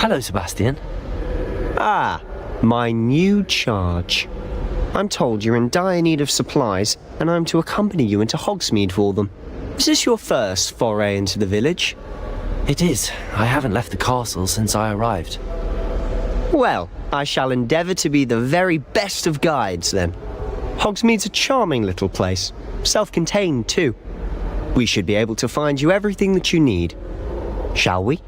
Hello, Sebastian. Ah, my new charge. I'm told you're in dire need of supplies, and I'm to accompany you into Hogsmeade for them. Is this your first foray into the village? It is. I haven't left the castle since I arrived. Well, I shall endeavour to be the very best of guides, then. Hogsmeade's a charming little place, self-contained too. We should be able to find you everything that you need. Shall we?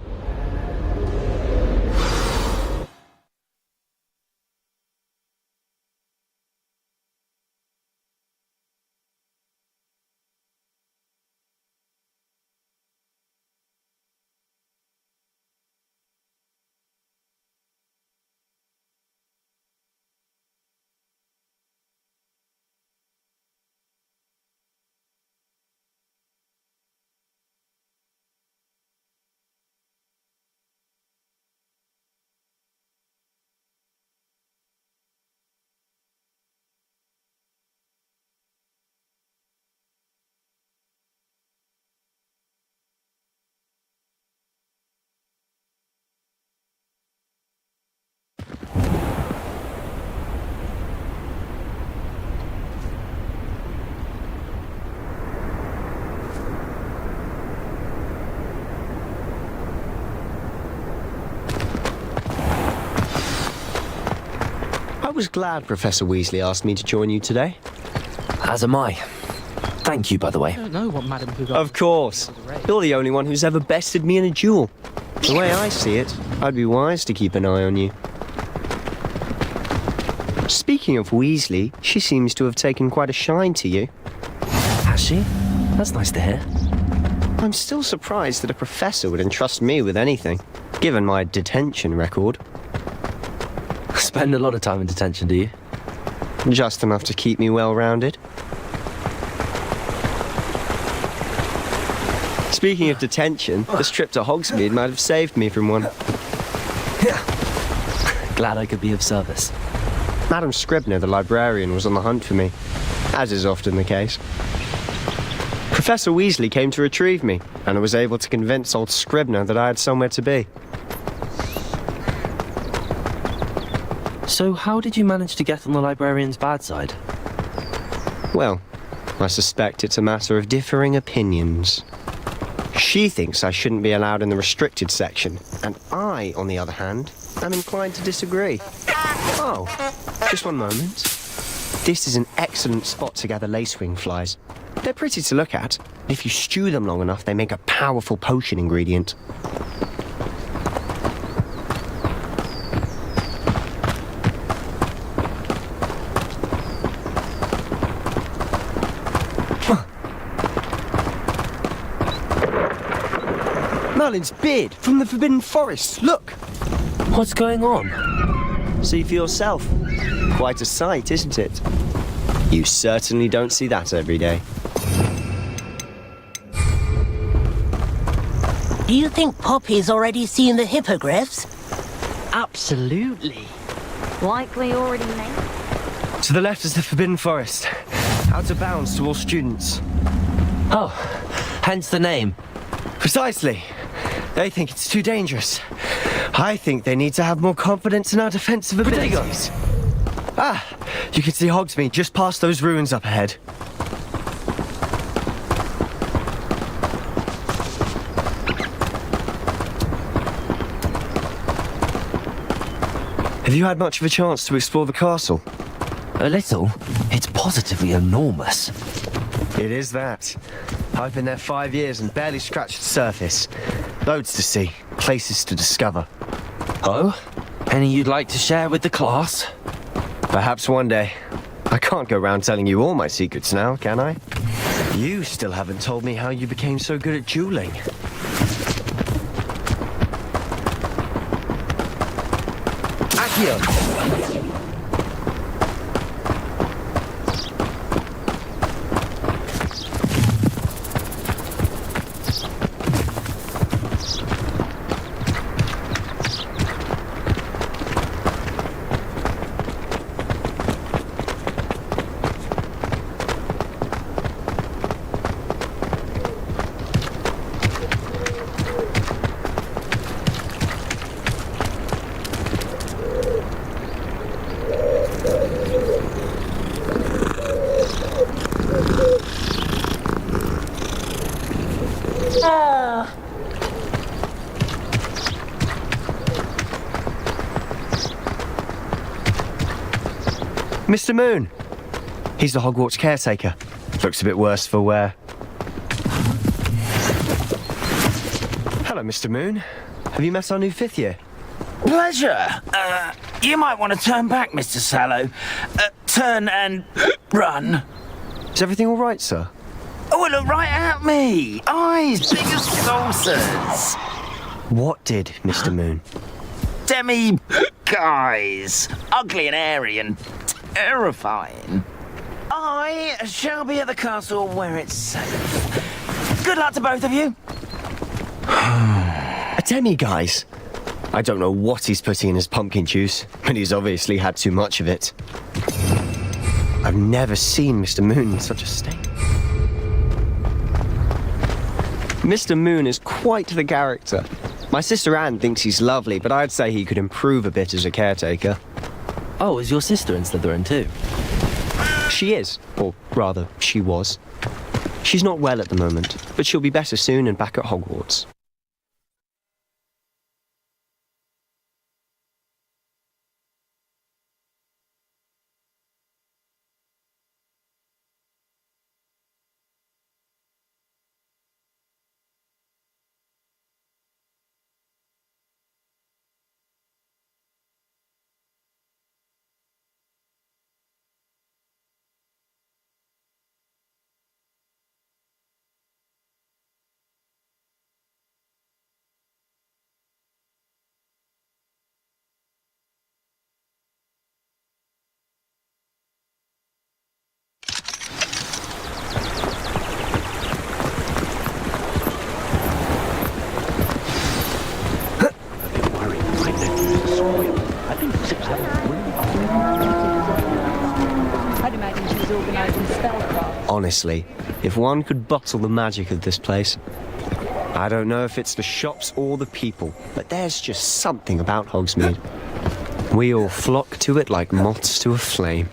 I was glad Professor Weasley asked me to join you today. As am I. Thank you, by the way. I don't know what Madam Who. Of course. You're the only one who's ever bested me in a duel. The way I see it, I'd be wise to keep an eye on you. Speaking of Weasley, she seems to have taken quite a shine to you. Has she? That's nice to hear. I'm still surprised that a professor would entrust me with anything, given my detention record. Spend a lot of time in detention, do you? Just enough to keep me well-rounded. Speaking of detention, this trip to Hogsmeade might have saved me from one. Glad I could be of service. Madam Scribner, the librarian, was on the hunt for me, as is often the case. Professor Weasley came to retrieve me, and I was able to convince old Scribner that I had somewhere to be. So how did you manage to get on the librarian's bad side? Well, I suspect it's a matter of differing opinions. She thinks I shouldn't be allowed in the restricted section, and I, on the other hand, am inclined to disagree. Oh, just one moment. This is an excellent spot to gather lacewing flies. They're pretty to look at. If you stew them long enough, they make a powerful potion ingredient. Merlin's beard from the Forbidden Forest. Look! What's going on? See for yourself. Quite a sight, isn't it? You certainly don't see that every day. Do you think Poppy's already seen the hippogriffs? Absolutely. Likely already made. To the left is the Forbidden Forest. Out of bounds to all students. Oh, hence the name. Precisely. They think it's too dangerous. I think they need to have more confidence in our defensive abilities. Ah, you can see Hogsmeade just past those ruins up ahead. Have you had much of a chance to explore the castle? A little. It's positively enormous. It is that. I've been there 5 years and barely scratched the surface. Loads to see, places to discover. Oh? Any you'd like to share with the class? Perhaps one day. I can't go round telling you all my secrets now, can I? You still haven't told me how you became so good at dueling. Accio! Mr. Moon. He's the Hogwarts caretaker. Looks a bit worse for wear. Hello, Mr. Moon. Have you met our new fifth year? Pleasure. You might want to turn back, Mr. Sallow. Turn and run. Is everything all right, sir? Oh, look right at me. Eyes big as saucers. What did, Mr. Moon? Demi guys. Ugly and airy and terrifying. I shall be at the castle where it's safe. Good luck to both of you. A demi-guise? I don't know what he's putting in his pumpkin juice, but he's obviously had too much of it. I've never seen Mr. Moon in such a state. Mr. Moon is quite the character. My sister Anne thinks he's lovely, but I'd say he could improve a bit as a caretaker. Oh, is your sister in Slytherin too? She is, or rather, she was. She's not well at the moment, but she'll be better soon and back at Hogwarts. I'd imagine she was organising spellcraft. Honestly, if one could bottle the magic of this place. I don't know if it's the shops or the people, but there's just something about Hogsmeade. We all flock to it like moths to a flame.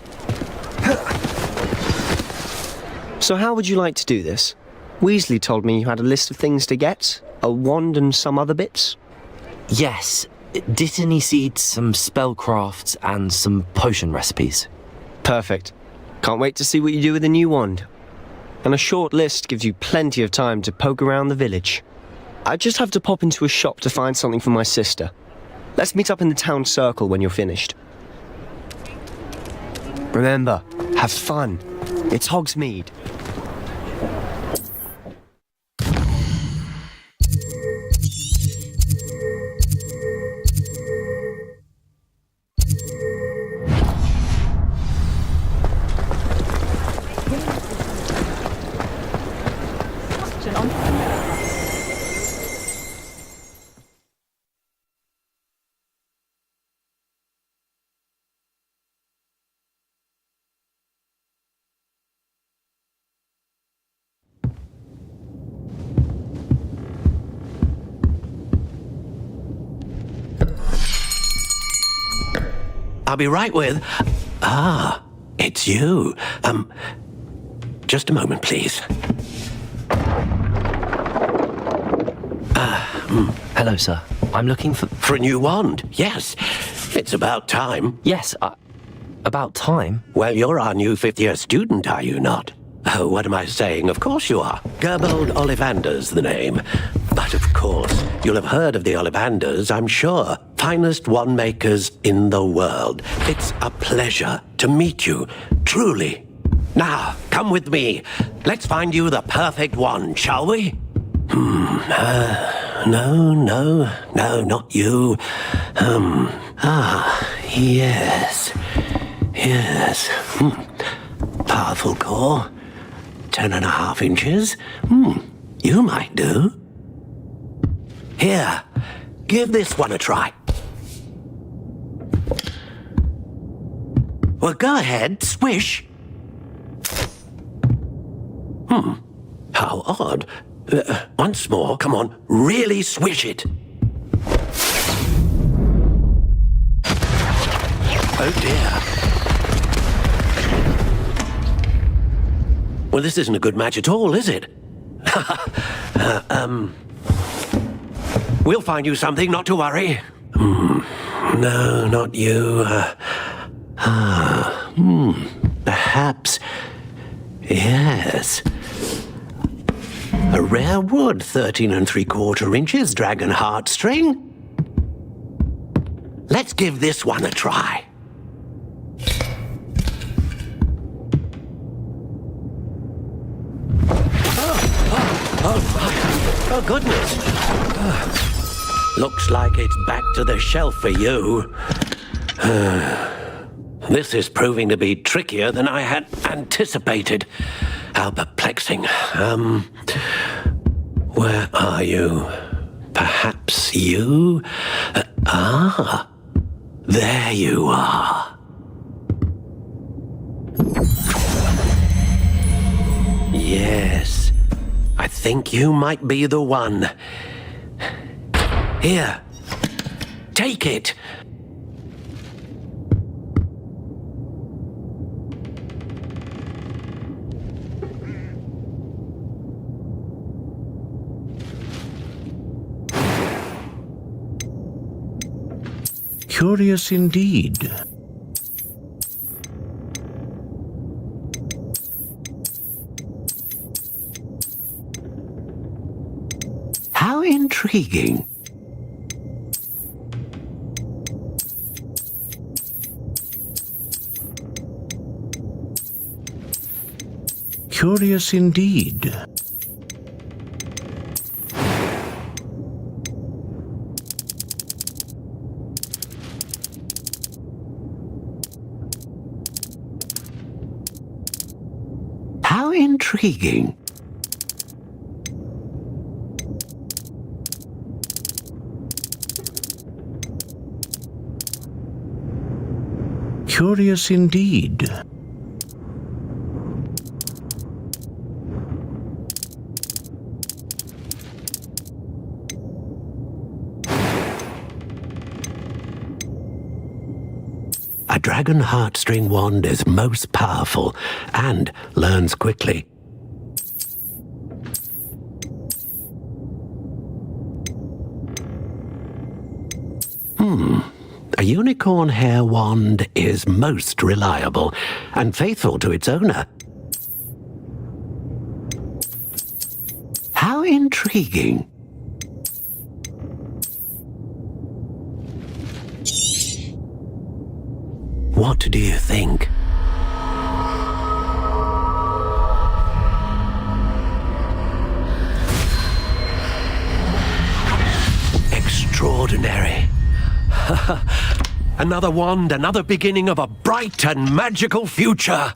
So how would you like to do this? Weasley told me you had a list of things to get, a wand and some other bits. Yes. Dittany seeds, some spellcrafts, and some potion recipes. Perfect. Can't wait to see what you do with the new wand. And a short list gives you plenty of time to poke around the village. I just have to pop into a shop to find something for my sister. Let's meet up in the town circle when you're finished. Remember, have fun. It's Hogsmeade. I'll be right with... Ah, it's you. Just a moment, please. Hello, sir. I'm looking for... For a new wand, yes. It's about time. Yes, about time. Well, you're our new fifth-year student, are you not? Oh, what am I saying? Of course you are. Gerbold Ollivander's the name. But of course, you'll have heard of the Ollivanders, I'm sure. Finest wand makers in the world. It's a pleasure to meet you, truly. Now, come with me. Let's find you the perfect wand, shall we? No, not you. Yes. Powerful core. 10.5 inches. You might do. Here, give this one a try. Well, go ahead, swish. How odd. Once more, come on, really swish it. Oh dear. Well, this isn't a good match at all, is it? We'll find you something, not to worry. No, not you. Perhaps. Yes. A rare wood, 13 3/4 inches, dragon heartstring. Let's give this one a try. Oh, goodness. Looks like it's back to the shelf for you. This is proving to be trickier than I had anticipated. How perplexing. Where are you? Perhaps you? There you are. Yes, I think you might be the one. Here, take it. Curious indeed. How intriguing. Curious indeed. How intriguing. Curious indeed. A dragon heartstring wand is most powerful and learns quickly. A unicorn hair wand is most reliable and faithful to its owner. How intriguing. What do you think? Extraordinary. Another wand, another beginning of a bright and magical future.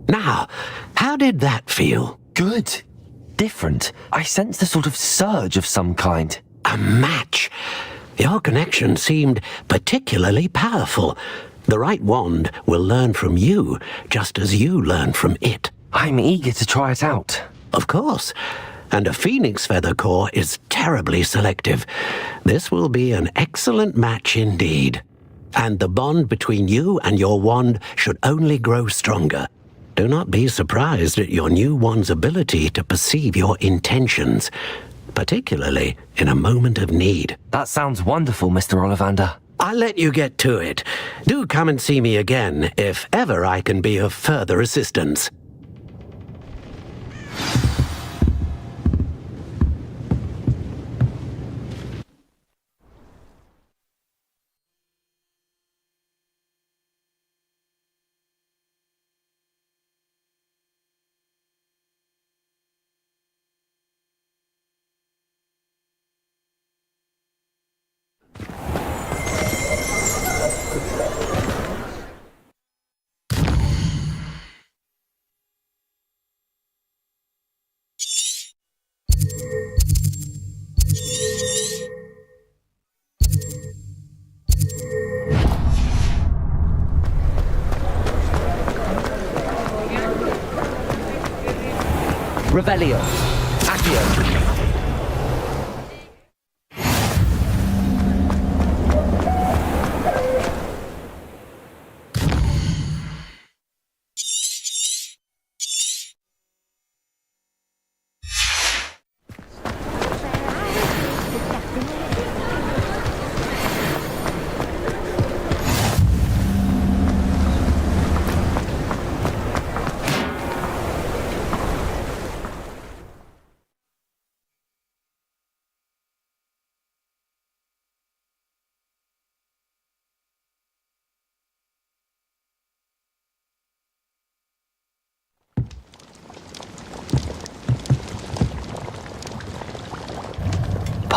Now, how did that feel? Good. Different. I sensed a sort of surge of some kind. A match. Your connection seemed particularly powerful. The right wand will learn from you, just as you learn from it. I'm eager to try it out. Of course. And a phoenix feather core is terribly selective. This will be an excellent match indeed. And the bond between you and your wand should only grow stronger. Do not be surprised at your new wand's ability to perceive your intentions, particularly in a moment of need. That sounds wonderful, Mr. Ollivander. I'll let you get to it. Do come and see me again if ever I can be of further assistance. Revelio. Accio.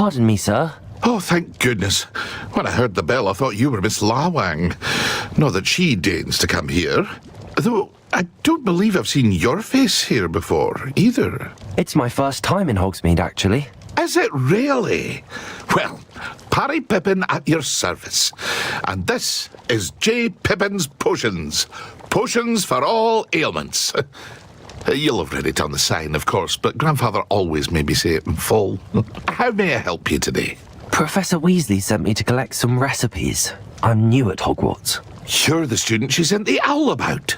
Pardon me, sir. Oh, thank goodness. When I heard the bell, I thought you were Miss Lawang. Not that she deigns to come here. Though I don't believe I've seen your face here before, either. It's my first time in Hogsmeade, actually. Is it really? Well, Parry Pippin at your service. And this is J. Pippin's Potions. Potions for all ailments. You'll have read it on the sign, of course, but Grandfather always made me say it in full. How may I help you today? Professor Weasley sent me to collect some recipes. I'm new at Hogwarts. You're the student she sent the owl about.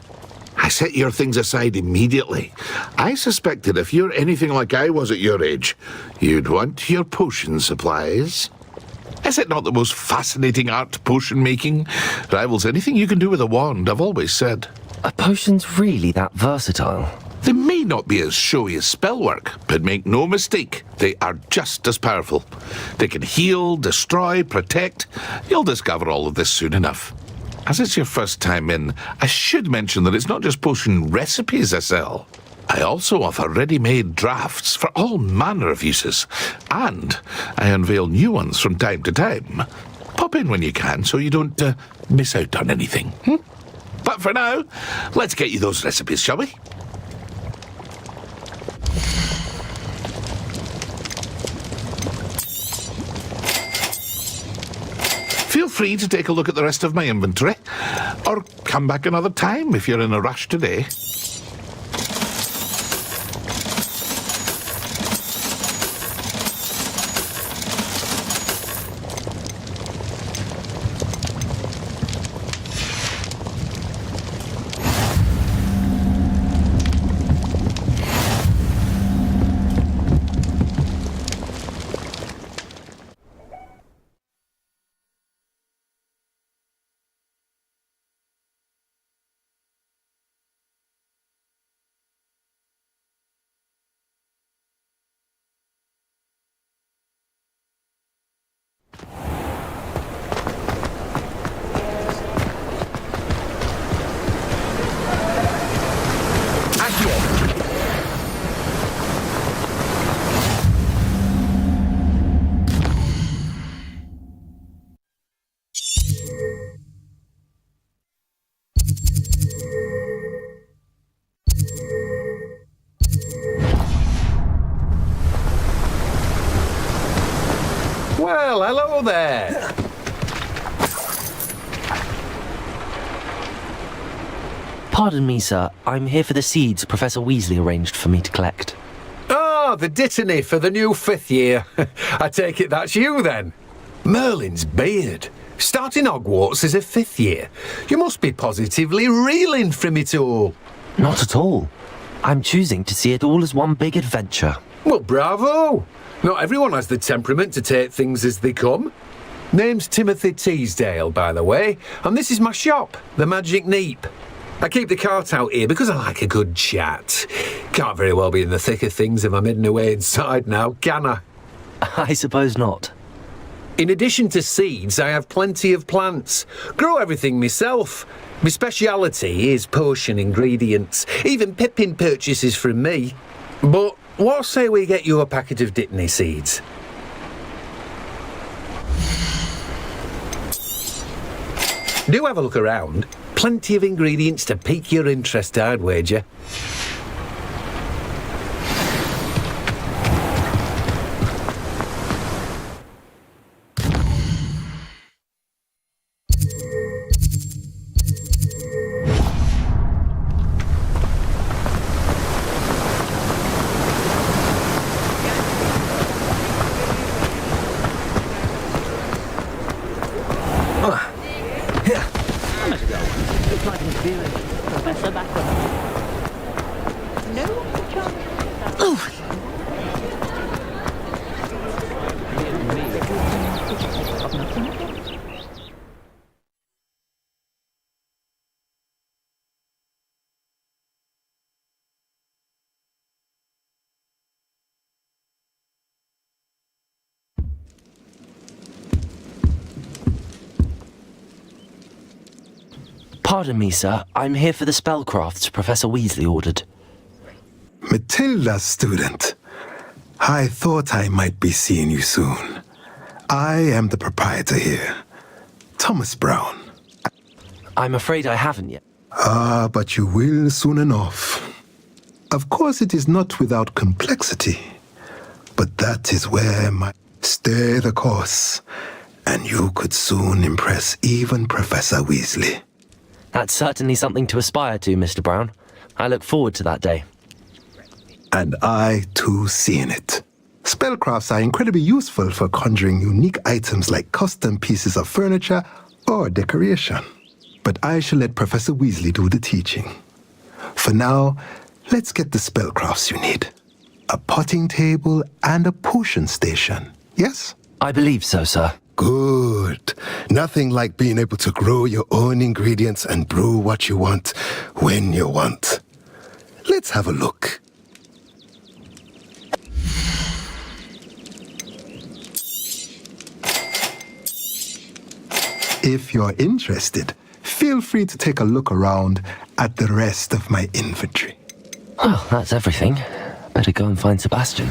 I set your things aside immediately. I suspected if you're anything like I was at your age, you'd want your potion supplies. Is it not the most fascinating art, potion making? Rivals anything you can do with a wand, I've always said. Are potions really that versatile? They may not be as showy as spellwork, but make no mistake, they are just as powerful. They can heal, destroy, protect. You'll discover all of this soon enough. As it's your first time in, I should mention that it's not just potion recipes I sell. I also offer ready-made drafts for all manner of uses, and I unveil new ones from time to time. Pop in when you can so you don't miss out on anything. But for now, let's get you those recipes, shall we? Feel free to take a look at the rest of my inventory, or come back another time if you're in a rush today. Well, hello there. Pardon me, sir. I'm here for the seeds Professor Weasley arranged for me to collect. Oh, the dittany for the new 5th year. I take it that's you then. Merlin's beard. Starting Hogwarts as a 5th year. You must be positively reeling from it all. Not at all. I'm choosing to see it all as one big adventure. Well, bravo. Not everyone has the temperament to take things as they come. Name's Timothy Teasdale, by the way, and this is my shop, the Magic Neep. I keep the cart out here because I like a good chat. Can't very well be in the thick of things if I'm hidden away inside now, can I? I suppose not. In addition to seeds, I have plenty of plants. Grow everything myself. My speciality is potion ingredients. Even Pippin purchases from me. But what say we get you a packet of dittany seeds? Do have a look around. Plenty of ingredients to pique your interest, I'd wager. Pardon me, sir. I'm here for the spellcrafts Professor Weasley ordered. Matilda's student. I thought I might be seeing you soon. I am the proprietor here, Thomas Brown. I'm afraid I haven't yet. Ah, but you will soon enough. Of course, it is not without complexity, but that is where my... Stay the course, and you could soon impress even Professor Weasley. That's certainly something to aspire to, Mr. Brown. I look forward to that day. And I, too, see in it. Spellcrafts are incredibly useful for conjuring unique items like custom pieces of furniture or decoration. But I shall let Professor Weasley do the teaching. For now, let's get the spellcrafts you need. A potting table and a potion station, yes? I believe so, sir. Good. Nothing like being able to grow your own ingredients and brew what you want when you want. Let's have a look. If you're interested, feel free to take a look around at the rest of my inventory. Well, that's everything. Better go and find Sebastian.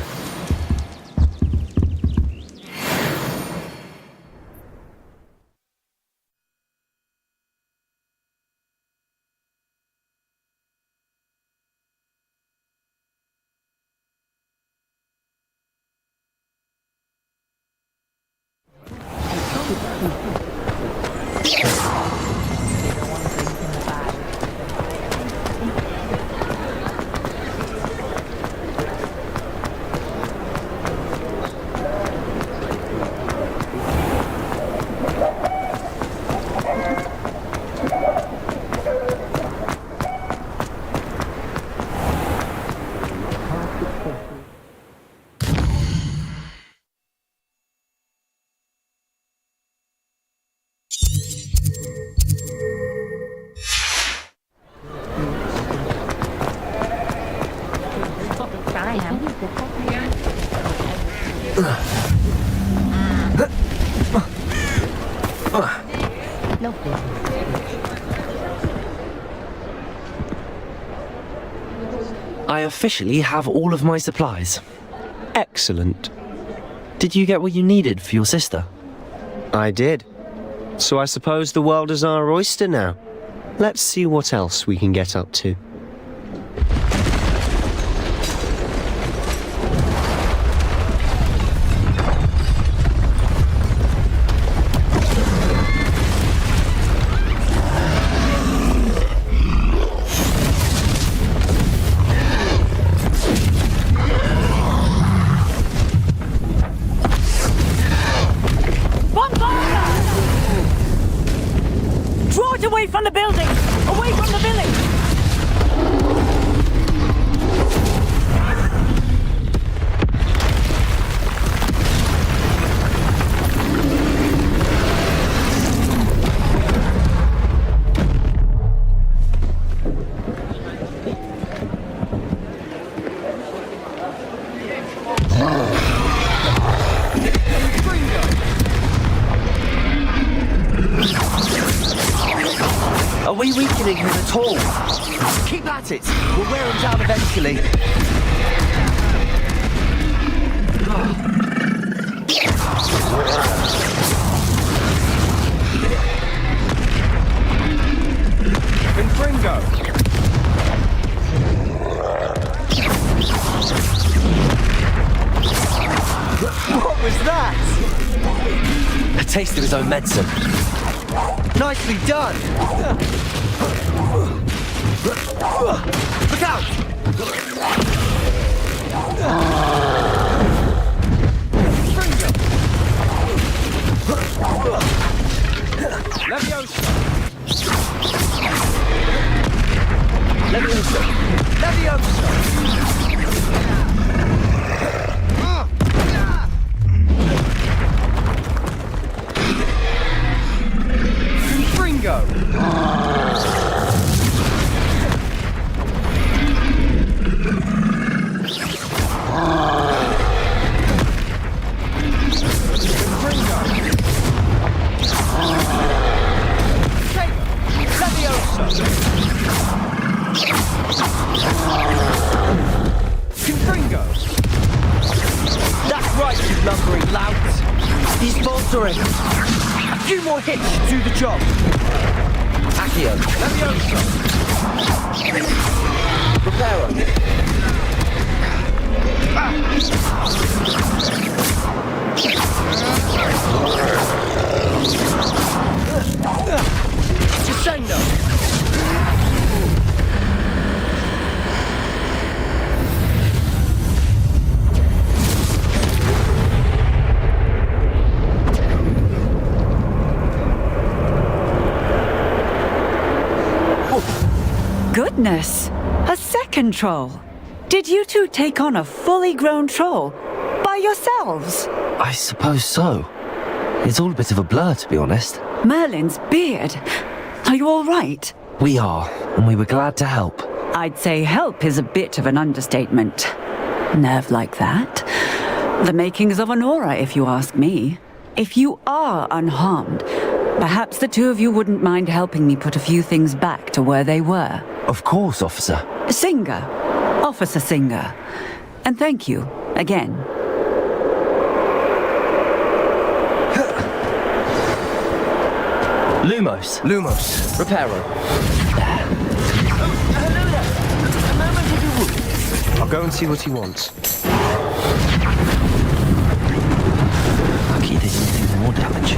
I officially have all of my supplies. Excellent. Did you get what you needed for your sister? I did. So I suppose the world is our oyster now. Let's see what else we can get up to. Draw it away from the building! Away from the village! Are we weakening him at all? Keep at it! We'll wear him down eventually. Confringo! What was that? A taste of his own medicine. Nicely done! Look out! Leviosa! Leviosa! Confringo! Confringo! That's right, you lumbering lout! He's faltering. A few more hits to the job. Accio. Leviosa. Reparo. Descendo. Goodness! A second troll! Did you two take on a fully grown troll by yourselves? I suppose so. It's all a bit of a blur, to be honest. Merlin's beard. Are you all right? We are, and we were glad to help. I'd say help is a bit of an understatement. Nerve like that. The makings of an aura, if you ask me. If you are unharmed, perhaps the two of you wouldn't mind helping me put a few things back to where they were. Of course, officer. Singer. Officer Singer. And thank you, again. Lumos. Lumos. Reparo. I'll go and see what he wants. Lucky they didn't do more damage.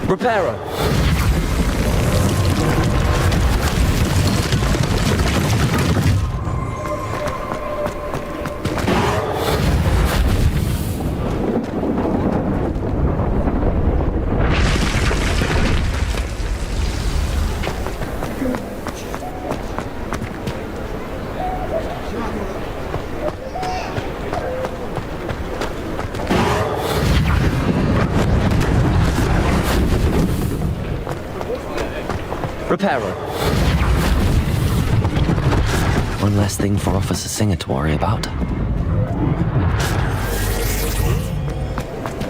Reparo. Reparo. One less thing for Officer Singer to worry about.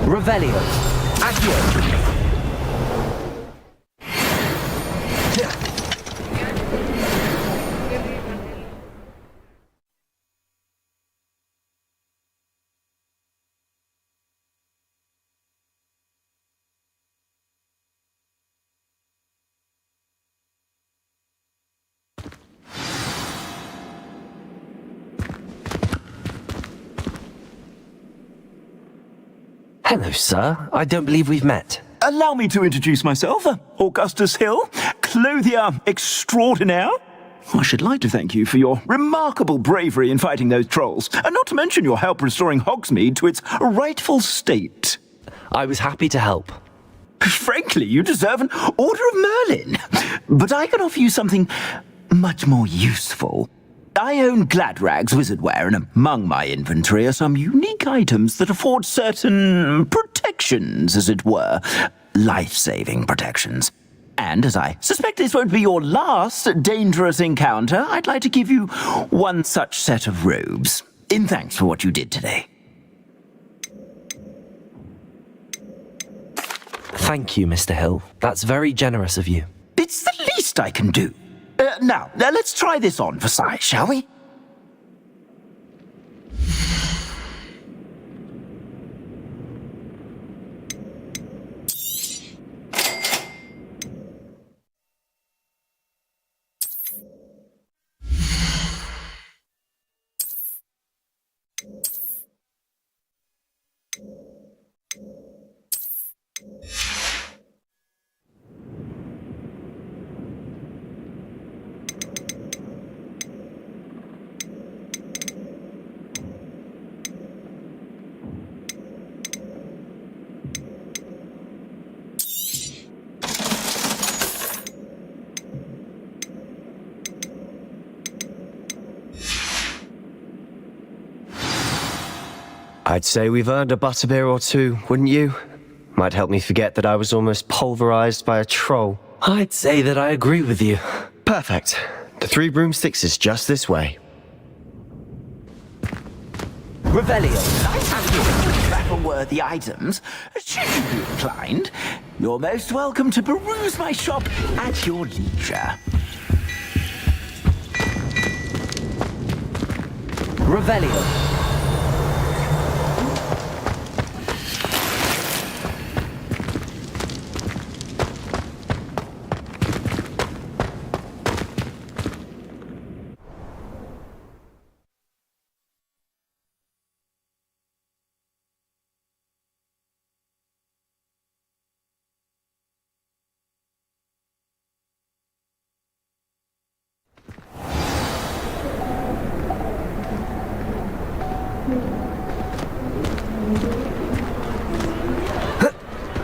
Revelio. Accio. Hello, sir. I don't believe we've met. Allow me to introduce myself, Augustus Hill, clothier extraordinaire. I should like to thank you for your remarkable bravery in fighting those trolls, and not to mention your help restoring Hogsmeade to its rightful state. I was happy to help. Frankly, you deserve an Order of Merlin. But I can offer you something much more useful. I own Gladrag's wizardware, and among my inventory are some unique items that afford certain protections, as it were. Life-saving protections. And as I suspect this won't be your last dangerous encounter, I'd like to give you one such set of robes, in thanks for what you did today. Thank you, Mr. Hill. That's very generous of you. It's the least I can do. Now, let's try this on for size, shall we? I'd say we've earned a butterbeer or two, wouldn't you? Might help me forget that I was almost pulverized by a troll. I'd say that I agree with you. Perfect. The 3 broomsticks is just this way. Revelio. I have here battle-worthy items. Should you be inclined, you're most welcome to peruse my shop at your leisure. Revelio.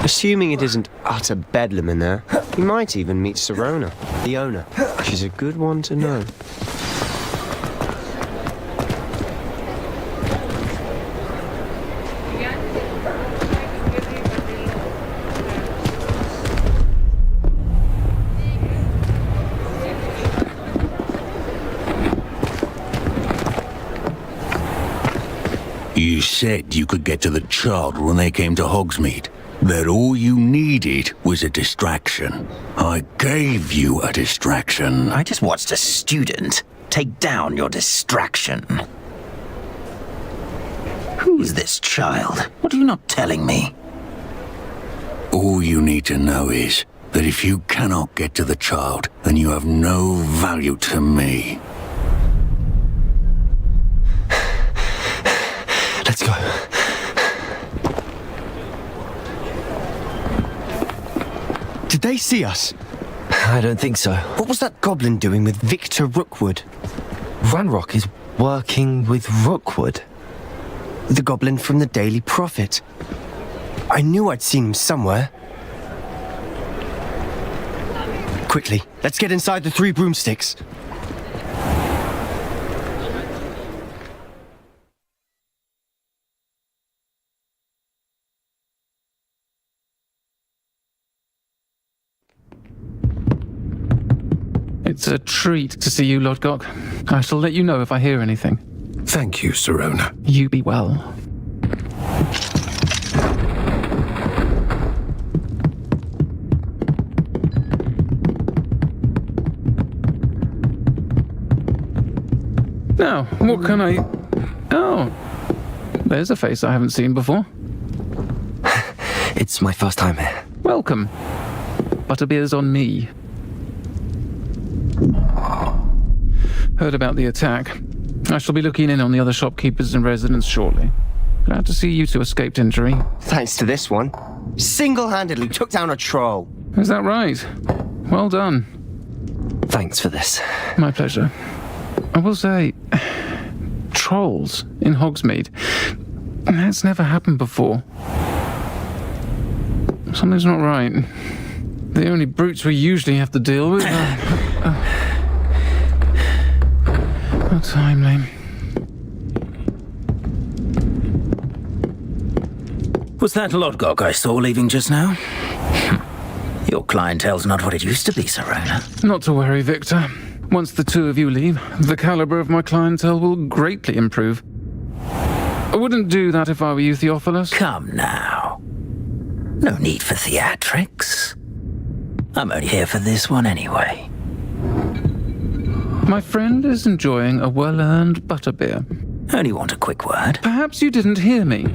Assuming it isn't utter bedlam in there, you might even meet Serona, the owner. She's a good one to know. You said you could get to the child when they came to Hogsmeade. That all you needed was a distraction. I gave you a distraction. I just watched a student take down your distraction. Who is this child? What are you not telling me? All you need to know is that if you cannot get to the child, then you have no value to me. Let's go. they see us? I don't think so. What was that goblin doing with Victor Rookwood? Ranrock is working with Rookwood. The goblin from the Daily Prophet. I knew I'd seen him somewhere. Quickly, let's get inside the Three Broomsticks. It's a treat to see you, Lodgok. I shall let you know if I hear anything. Thank you, Sirona. You be well. Now, what can I... Oh, there's a face I haven't seen before. It's my first time here. Welcome. Butterbeer's on me. Heard about the attack. I shall be looking in on the other shopkeepers and residents shortly. Glad to see you two escaped injury. Thanks to this one. Single-handedly took down a troll. Is that right? Well done. Thanks for this. My pleasure. I will say, trolls in Hogsmeade. That's never happened before. Something's not right. The only brutes we usually have to deal with are... How timely. Was that Lodgok I saw leaving just now? Your clientele's not what it used to be, Sirona. Not to worry, Victor. Once the two of you leave, the caliber of my clientele will greatly improve. I wouldn't do that if I were you, Theophilus. Come now. No need for theatrics. I'm only here for this one anyway. My friend is enjoying a well-earned butterbeer. Only want a quick word. Perhaps you didn't hear me.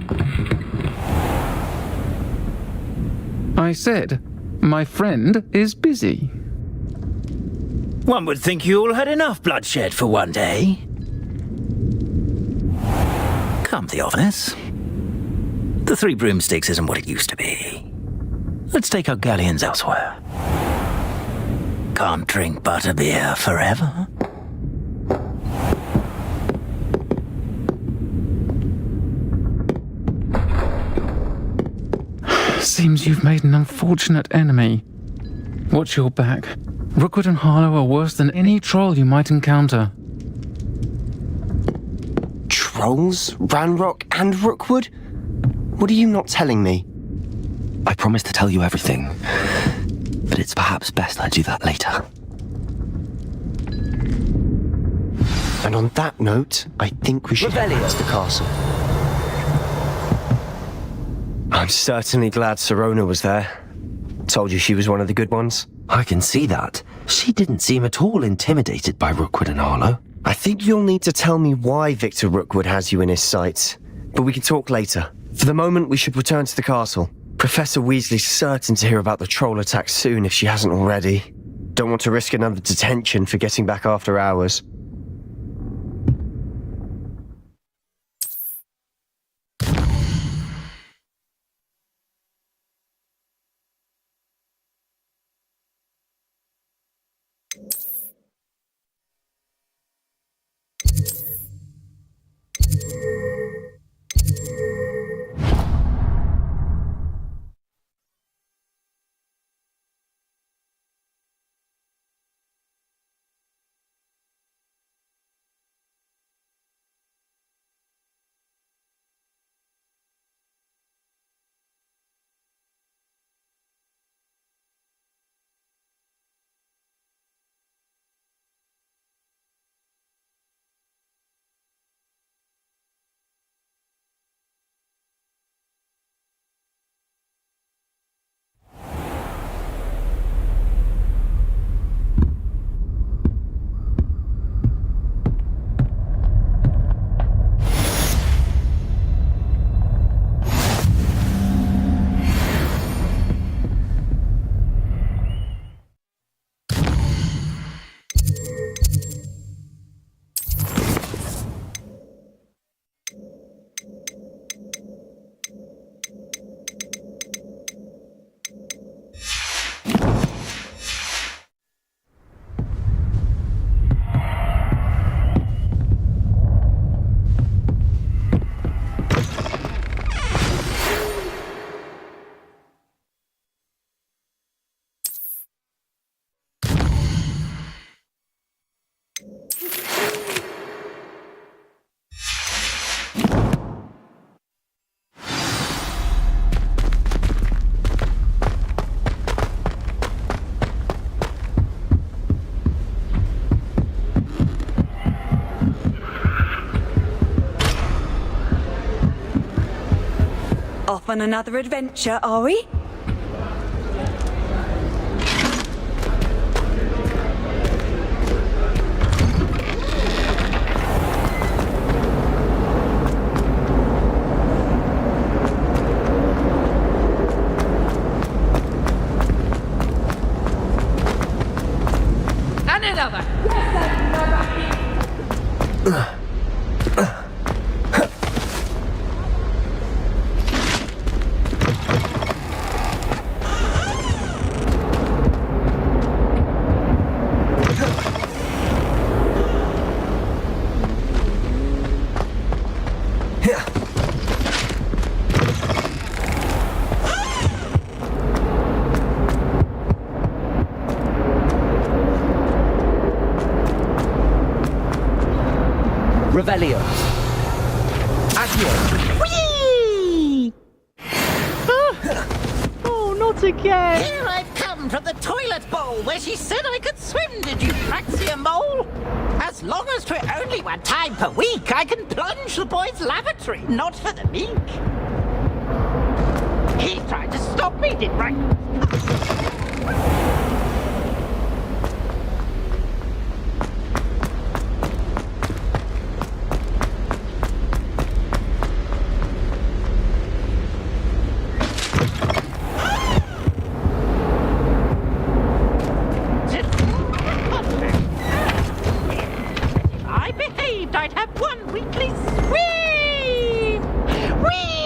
I said, my friend is busy. One would think you all had enough bloodshed for one day. Come, Theophilus. The Three Broomsticks isn't what it used to be. Let's take our galleons elsewhere. Can't drink butterbeer forever. Seems you've made an unfortunate enemy. Watch your back. Rookwood and Harlow are worse than any troll you might encounter. Trolls? Ranrock and Rookwood? What are you not telling me? I promised to tell you everything, but it's perhaps best I do that later. And on that note, I think we should head to the castle. I'm certainly glad Sirona was there. Told you she was one of the good ones. I can see that. She didn't seem at all intimidated by Rookwood and Harlow. I think you'll need to tell me why Victor Rookwood has you in his sights. But we can talk later. For the moment, we should return to the castle. Professor Weasley's certain to hear about the troll attack soon if she hasn't already. Don't want to risk another detention for getting back after hours. on another adventure, are we? And another. Revelio. Accio. Whee! Oh, not again! Here I've come from the toilet bowl where she said I could swim, did you fancy a mole? As long as 'twere only one time per week, I can plunge the boy's lavatory, not for the meek. He tried to stop me, did right? I'd have one weekly swim! Whee!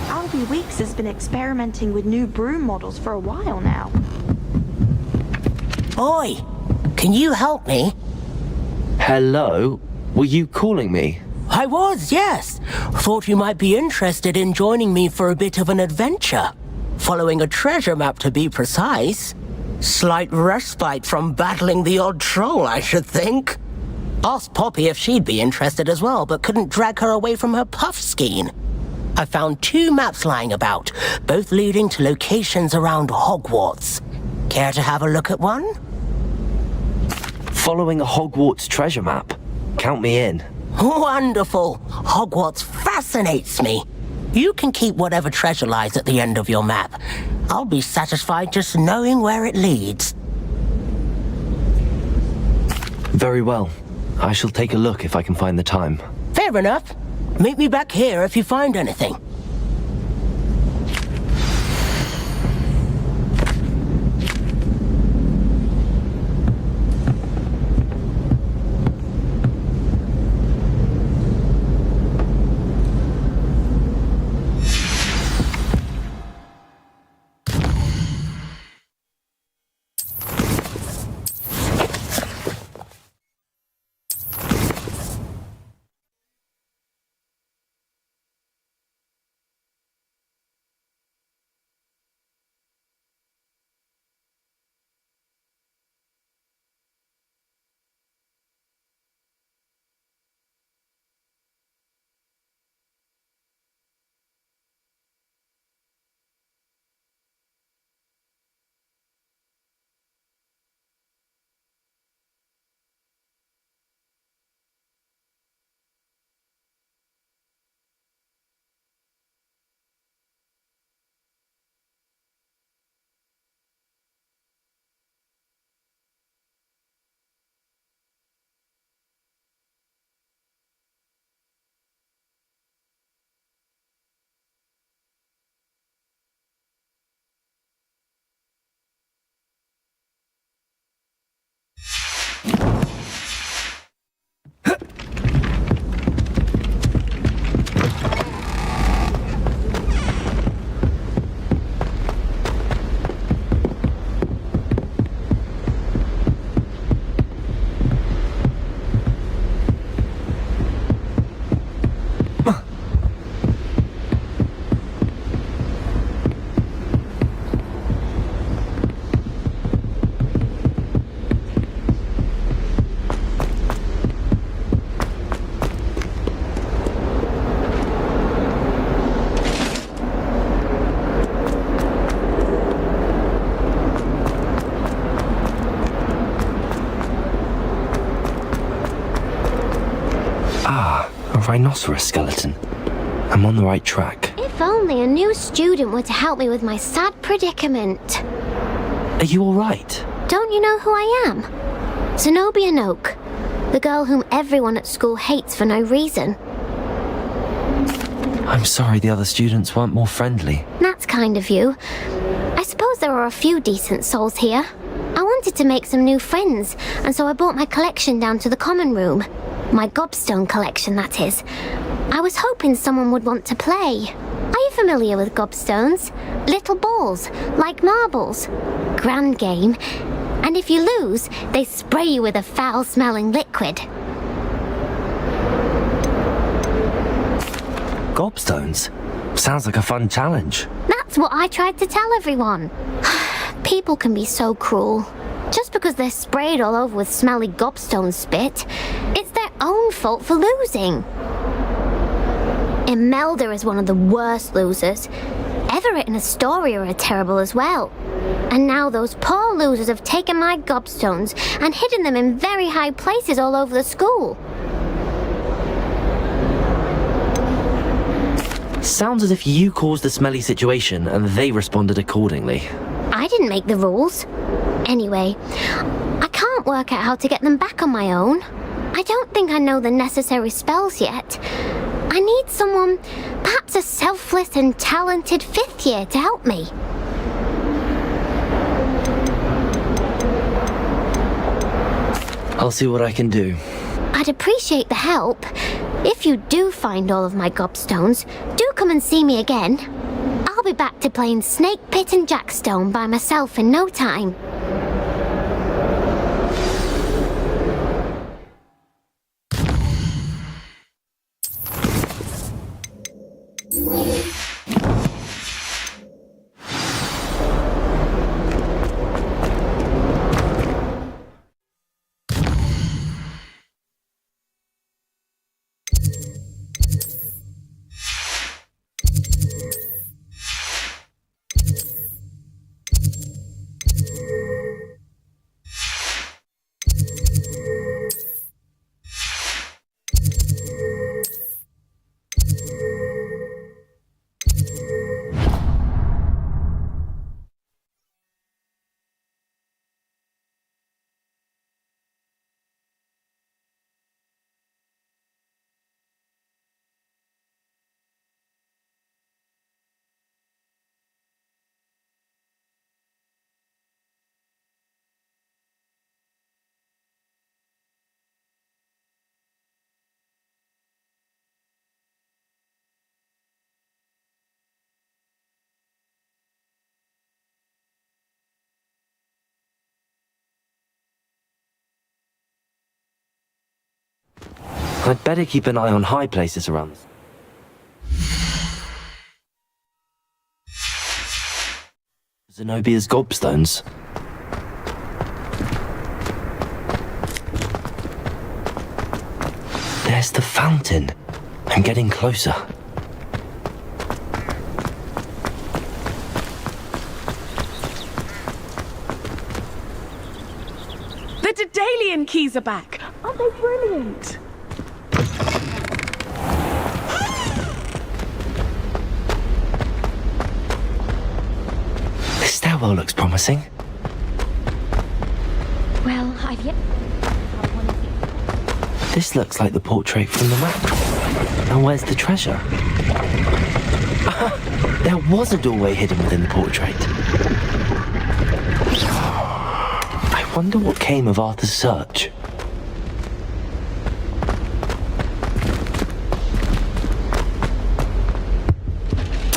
Albie Weeks has been experimenting with new broom models for a while now. Oi, can you help me? Hello? Were you calling me? I was, yes. Thought you might be interested in joining me for a bit of an adventure. Following a treasure map, to be precise. Slight respite from battling the odd troll, I should think. Asked Poppy if she'd be interested as well, but couldn't drag her away from her puff skein. I found 2 maps lying about, both leading to locations around Hogwarts. Care to have a look at one? Following a Hogwarts treasure map? Count me in. Wonderful! Hogwarts fascinates me. You can keep whatever treasure lies at the end of your map. I'll be satisfied just knowing where it leads. Very well. I shall take a look if I can find the time. Fair enough. Meet me back here if you find anything. rhinoceros skeleton. I'm on the right track. If only a new student were to help me with my sad predicament. Are you alright? Don't you know who I am? Zenobia Noak, the girl whom everyone at school hates for no reason. I'm sorry the other students weren't more friendly. That's kind of you. I suppose there are a few decent souls here. I wanted to make some new friends, and so I brought my collection down to the common room. My gobstone collection, that is. I was hoping someone would want to play. Are you familiar with gobstones? Little balls, like marbles. Grand game. And if you lose, they spray you with a foul-smelling liquid. Gobstones? Sounds like a fun challenge. That's what I tried to tell everyone. People can be so cruel. Just because they're sprayed all over with smelly gobstone spit, it's their own fault for losing. Imelda is one of the worst losers. Everett and Astoria are terrible as well. And now those poor losers have taken my gobstones and hidden them in very high places all over the school. Sounds as if you caused the smelly situation and they responded accordingly. I didn't make the rules. Anyway, I can't work out how to get them back on my own. I don't think I know the necessary spells yet. I need someone, perhaps a selfless and talented 5th year to help me. I'll see what I can do. I'd appreciate the help. If you do find all of my gobstones, do come and see me again. I'll be back to playing Snake Pit and Jackstone by myself in no time. I'd better keep an eye on high places around. Zenobia's gobstones. There's the fountain. I'm getting closer. The Daedalian keys are back. Aren't they brilliant? This stairwell looks promising. Well, I've yet... This looks like the portrait from the map. Now where's the treasure? There was a doorway hidden within the portrait. I wonder what came of Arthur's search.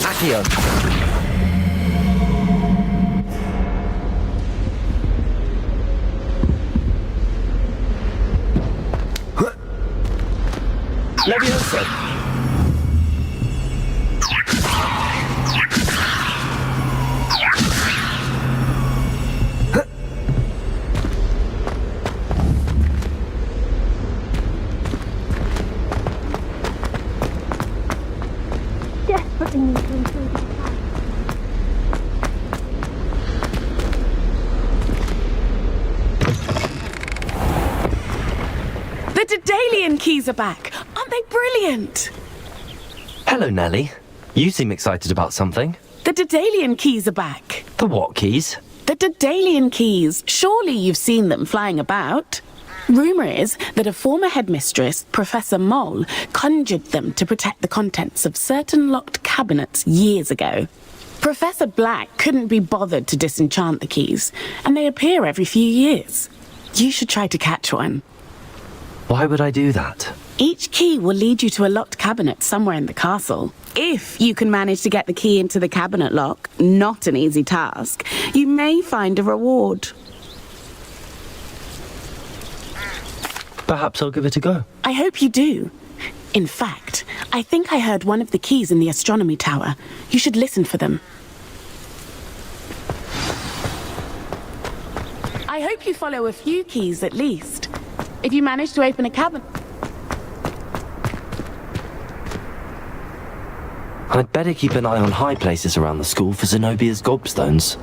Accio. Leviosa. Desperately need to improve my plan. The Daedalian keys are back. Aren't they brilliant? Hello, Nellie. You seem excited about something. The Daedalian keys are back. The what keys? The Daedalian keys. Surely you've seen them flying about. Rumour is that a former headmistress, Professor Moll, conjured them to protect the contents of certain locked cabinets years ago. Professor Black couldn't be bothered to disenchant the keys, and they appear every few years. You should try to catch one. Why would I do that? Each key will lead you to a locked cabinet somewhere in the castle. If you can manage to get the key into the cabinet lock, not an easy task, you may find a reward. Perhaps I'll give it a go. I hope you do. In fact, I think I heard one of the keys in the astronomy tower. You should listen for them. I hope you follow a few keys at least. If you manage to open a cabinet... I'd better keep an eye on high places around the school for Zenobia's gobstones.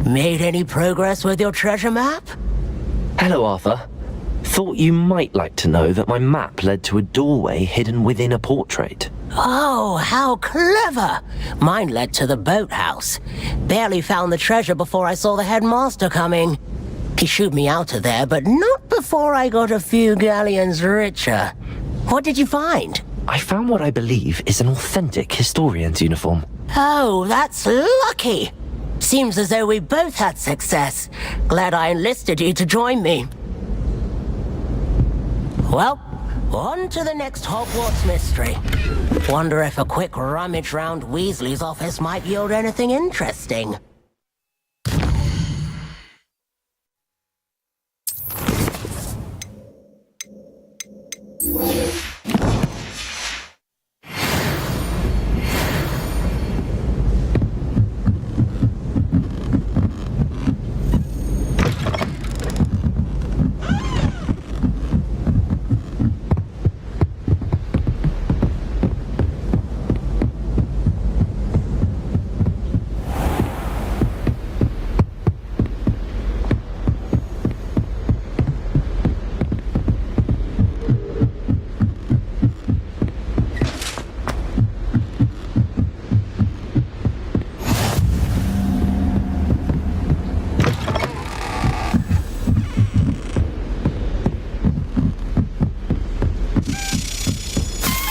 Made any progress with your treasure map? Hello, Arthur. Thought you might like to know that my map led to a doorway hidden within a portrait. Oh, how clever! Mine led to the boathouse. Barely found the treasure before I saw the headmaster coming. He shooed me out of there, but not before I got a few galleons richer. What did you find? I found what I believe is an authentic historian's uniform. Oh, that's lucky! Seems as though we both had success. Glad I enlisted you to join me. Well, on to the next Hogwarts mystery. Wonder if a quick rummage round Weasley's office might yield anything interesting.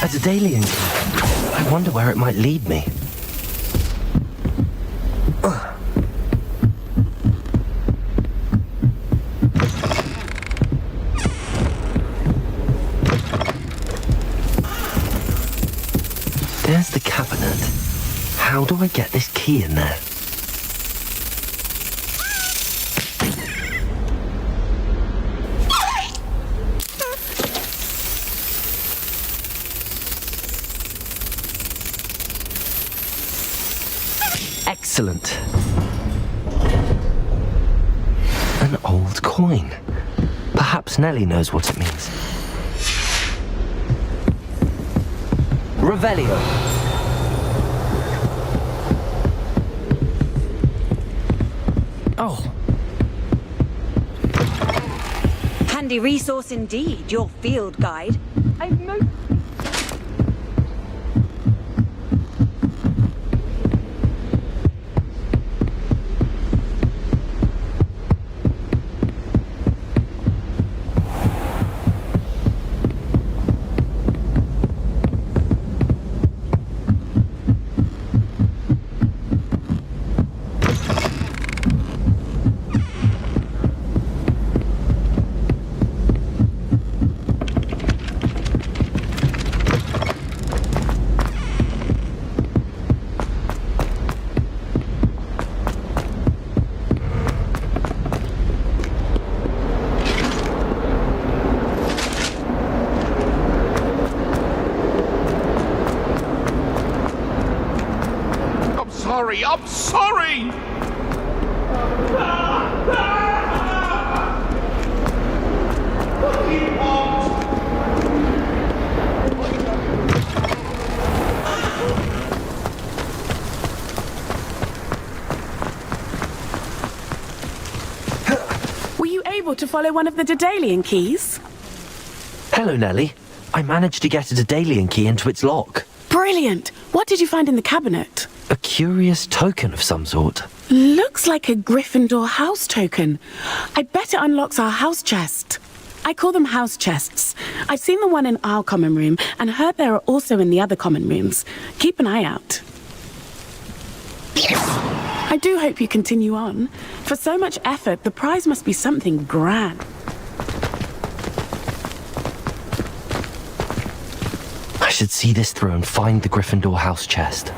A Daedalian key. I wonder where it might lead me. There's the cabinet. How do I get this key in there? Excellent. An old coin. Perhaps Nellie knows what it means. Revelio. Oh. Handy resource indeed, your field guide. I've no... sorry. I'm sorry. Were you able to follow one of the Daedalian keys? Hello, Nellie. I managed to get a Daedalian key into its lock. Brilliant! What did you find in the cabinet? A curious token of some sort. Looks like a Gryffindor house token. I bet it unlocks our house chest. I call them house chests. I've seen the one in our common room and heard there are also in the other common rooms. Keep an eye out. I do hope you continue on. For so much effort, the prize must be something grand. I should see this through and find the Gryffindor house chest.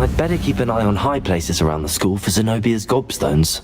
I'd better keep an eye on high places around the school for Zenobia's gobstones.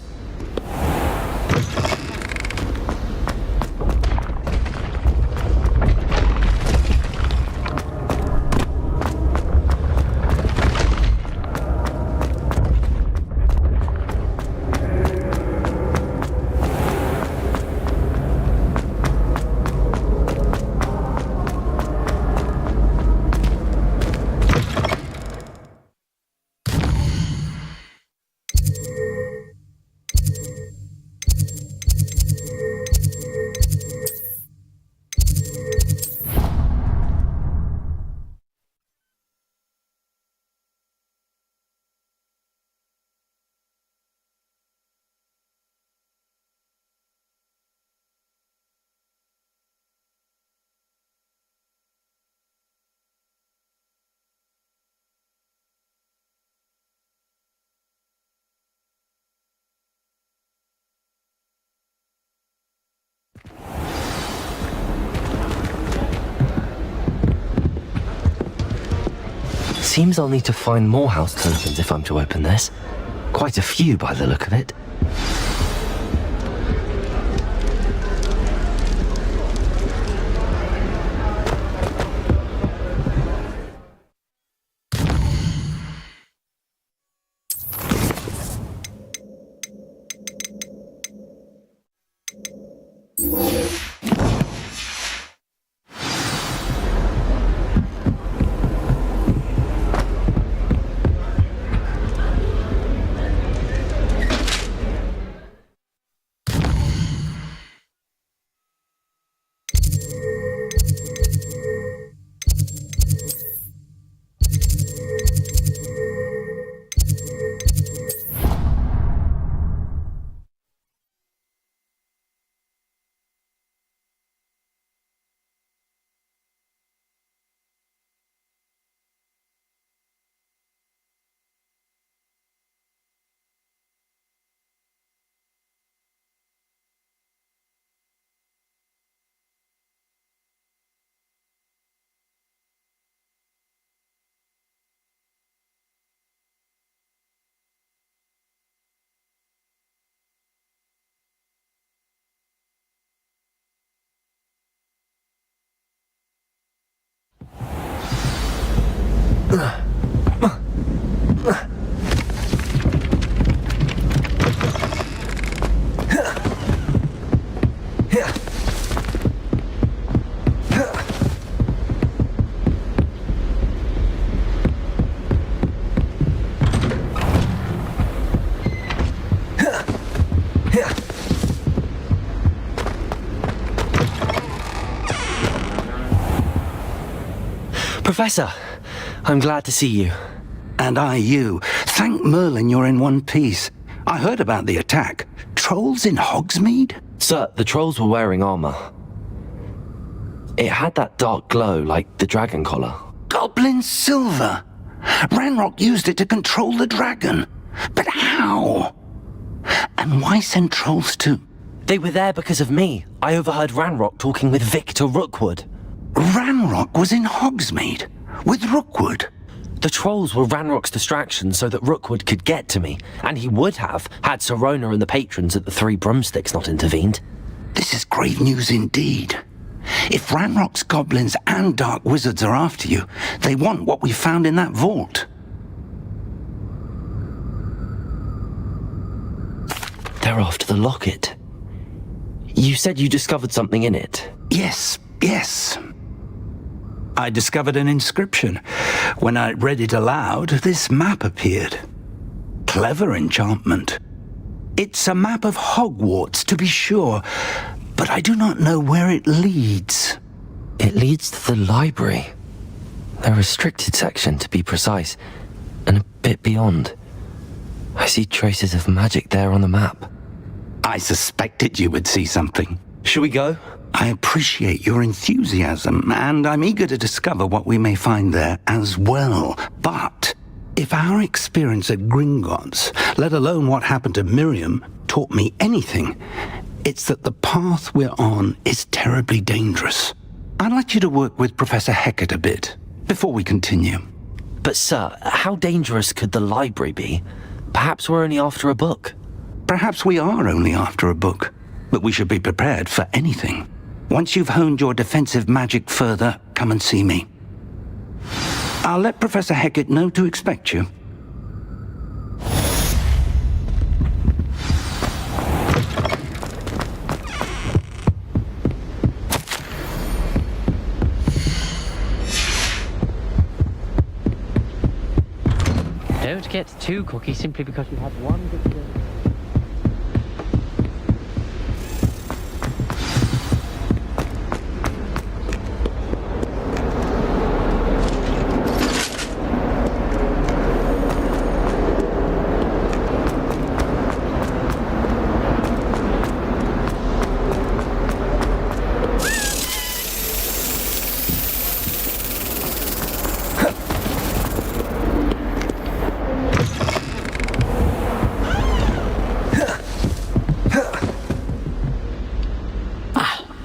Seems I'll need to find more house tokens if I'm to open this. Quite a few by the look of it. Professor, I'm glad to see you. And I you. Thank Merlin you're in one piece. I heard about the attack. Trolls in Hogsmeade? Sir, the trolls were wearing armor. It had that dark glow like the dragon collar. Goblin silver! Ranrock used it to control the dragon. But how? And why send trolls to... They were there because of me. I overheard Ranrock talking with Victor Rookwood. Ranrock was in Hogsmeade? With Rookwood? The trolls were Ranrock's distraction so that Rookwood could get to me, and he would have had Serona and the patrons at the Three Broomsticks not intervened. This is grave news indeed. If Ranrock's goblins and dark wizards are after you, they want what we found in that vault. They're after the locket. You said you discovered something in it. Yes. I discovered an inscription. When I read it aloud, this map appeared. Clever enchantment. It's a map of Hogwarts, to be sure, but I do not know where it leads. It leads to the library. The restricted section, to be precise, and a bit beyond. I see traces of magic there on the map. I suspected you would see something. Shall we go? I appreciate your enthusiasm, and I'm eager to discover what we may find there as well. But if our experience at Gringotts, let alone what happened to Miriam, taught me anything, it's that the path we're on is terribly dangerous. I'd like you to work with Professor Hecat a bit before we continue. But sir, how dangerous could the library be? Perhaps we're only after a book. Perhaps we are only after a book, but we should be prepared for anything. Once you've honed your defensive magic further, come and see me. I'll let Professor Hecat know to expect you. Don't get too cocky simply because you have one good day.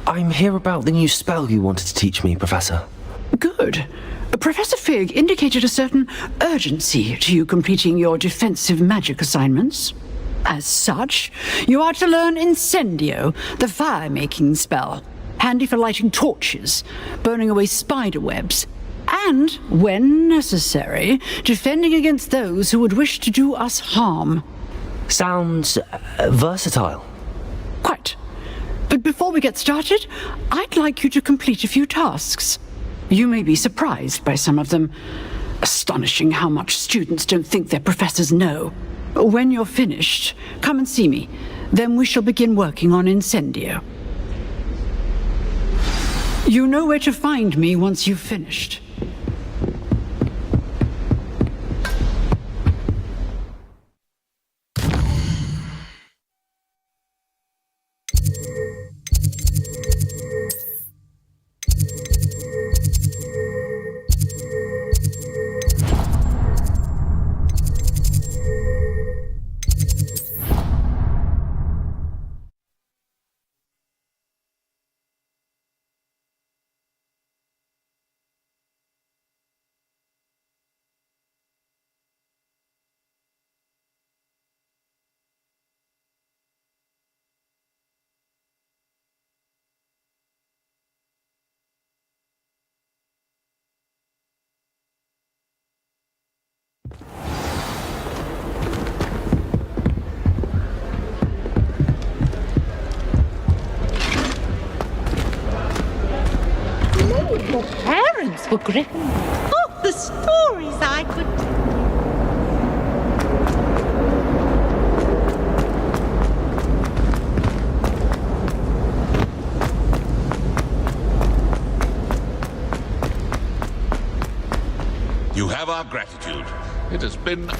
I'm here about the new spell you wanted to teach me, Professor. Good. Professor Fig indicated a certain urgency to you completing your defensive magic assignments. As such, you are to learn Incendio, the fire-making spell, handy for lighting torches, burning away spider webs, and, when necessary, defending against those who would wish to do us harm. Sounds versatile. Quite. But before we get started, I'd like you to complete a few tasks. You may be surprised by some of them. Astonishing how much students don't think their professors know. When you're finished, come and see me. Then we shall begin working on Incendio. You know where to find me once you've finished. The parents were Gryffindor. Oh, the stories I could tell. You have our gratitude. It has been our...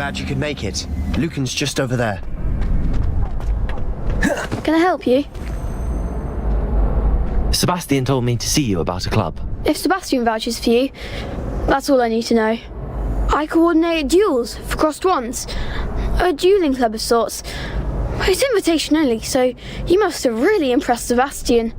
glad you could make it. Lucan's just over there. Can I help you? Sebastian told me to see you about a club. If Sebastian vouches for you, that's all I need to know. I coordinate duels for crossed wands. A dueling club of sorts. It's invitation only, so you must have really impressed Sebastian.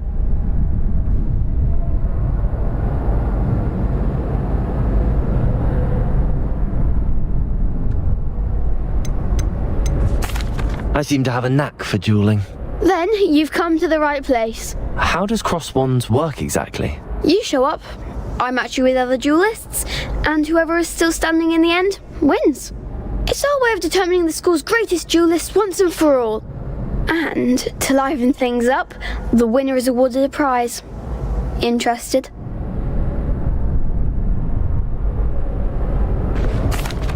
I seem to have a knack for dueling. Then you've come to the right place. How does cross wands work exactly? You show up, I match you with other duelists, and whoever is still standing in the end wins. It's our way of determining the school's greatest duelist once and for all. And to liven things up, the winner is awarded a prize. Interested?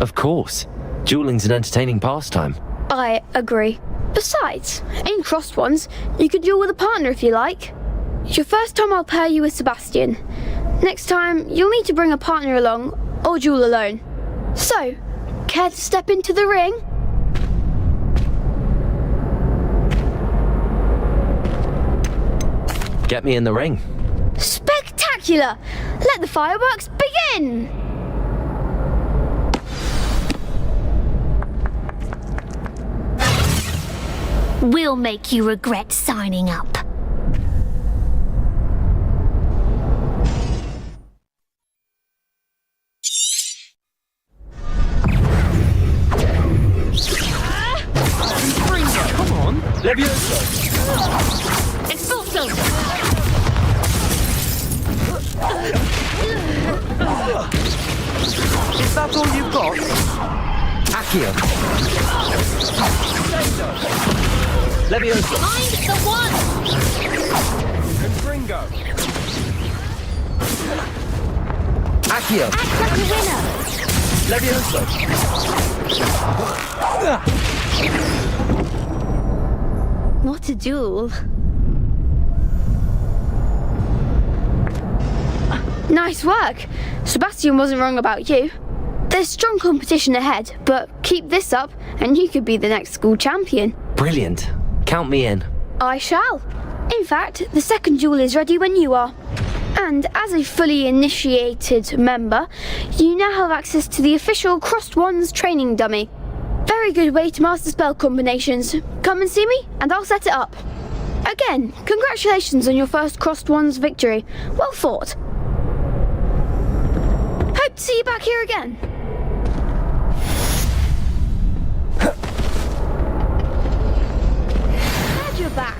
Of course. Dueling's an entertaining pastime. I agree. Besides, in crossed ones, you could duel with a partner if you like. Your first time I'll pair you with Sebastian. Next time, you'll need to bring a partner along, or duel alone. So, care to step into the ring? Get me in the ring. Spectacular! Let the fireworks begin! We'll make you regret signing up. Come on! Levioso! Expulso! Is that all you've got? Accio! Levioso! Find the one! Confringo! Accio! Act like a winner! Levioso! What a duel. Nice work. Sebastian wasn't wrong about you. There's strong competition ahead, but keep this up and you could be the next school champion. Brilliant. Count me in. I shall. In fact, the second duel is ready when you are. And as a fully initiated member, you now have access to the official Crossed Wands training dummy. Very good way to master spell combinations. Come and see me, and I'll set it up. Again, congratulations on your first Crossed Wands victory. Well fought. Hope to see you back here again. Glad you're back.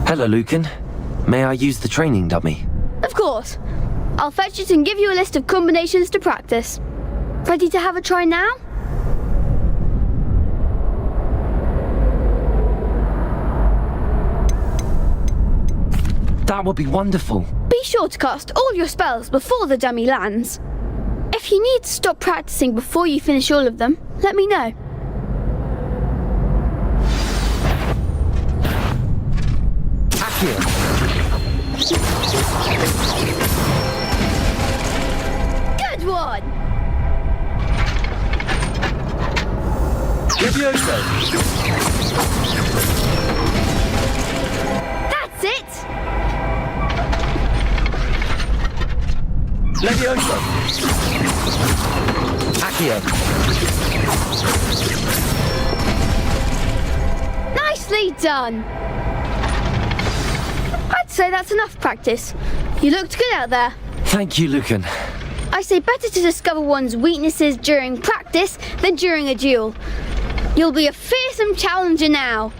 Hello, Lucan. May I use the training dummy? Of course. I'll fetch it and give you a list of combinations to practice. Ready to have a try now? That would be wonderful. Be sure to cast all your spells before the dummy lands. If you need to stop practicing before you finish all of them, let me know. Good one! Levioso! That's it! Levioso! Accio! Nicely done! I'd say that's enough practice. You looked good out there. Thank you, Lucan. I say better to discover one's weaknesses during practice than during a duel. You'll be a fearsome challenger now.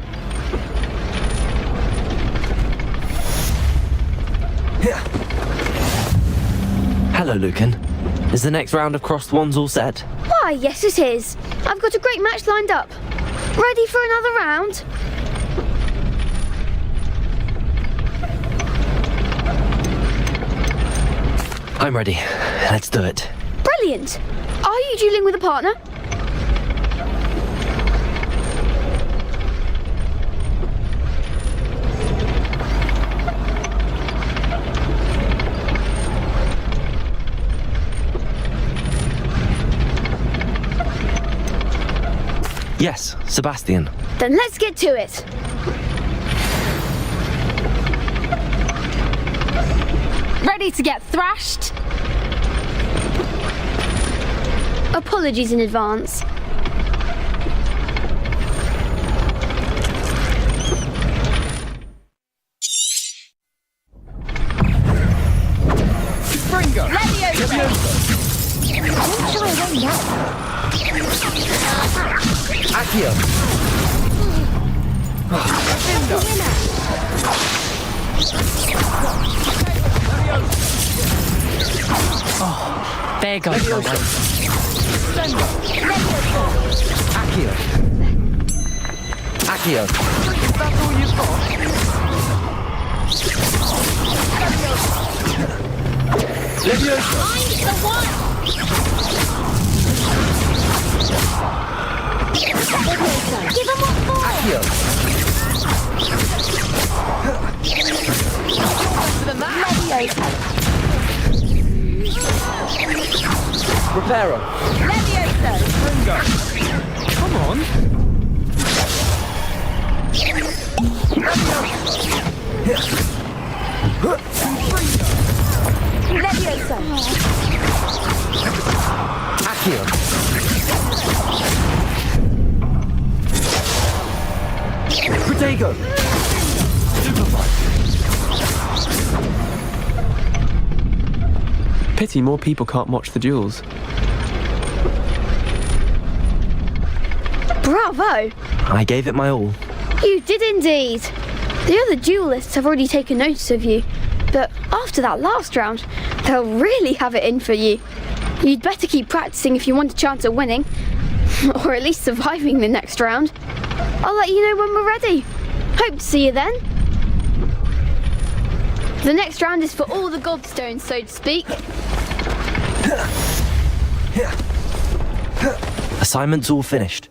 Hello, Lucan. Is the next round of crossed wands all set? Why, yes it is. I've got a great match lined up. Ready for another round? I'm ready. Let's do it. Brilliant. Are you dueling with a partner? Yes, Sebastian. Then let's get to it. Ready to get thrashed? Apologies in advance. Springo! Levioso! Accio! Oh, there goes the weight. Accio! Accio! That's all you've got? Levioso! I'm the one! Give him what for! Accio! Reparo! Levioso! Springo! Come on! Levioso! Accio! Protego! Pity more people can't watch the duels. Bravo! I gave it my all. You did indeed. The other duelists have already taken notice of you, but after that last round, they'll really have it in for you. You'd better keep practicing if you want a chance at winning, or at least surviving the next round. I'll let you know when we're ready. Hope to see you then. The next round is for all the gobstones, so to speak. Assignment's all finished.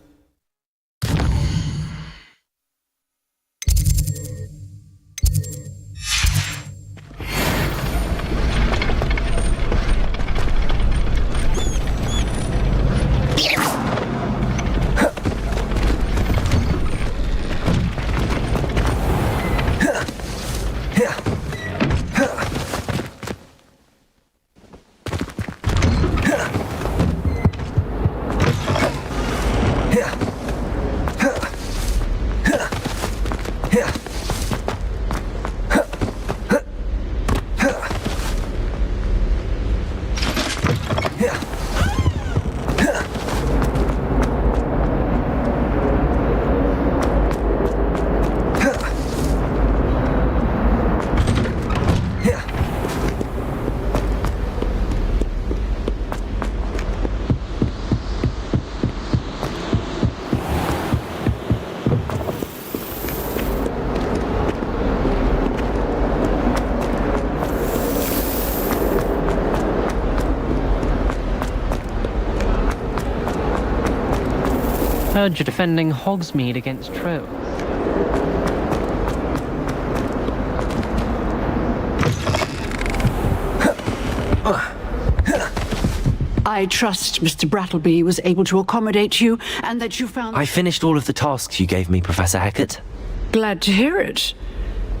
Heard you're defending Hogsmeade against Trill. I trust Mr. Brattleby was able to accommodate you and that you found... I finished all of the tasks you gave me, Professor Hecat. Glad to hear it.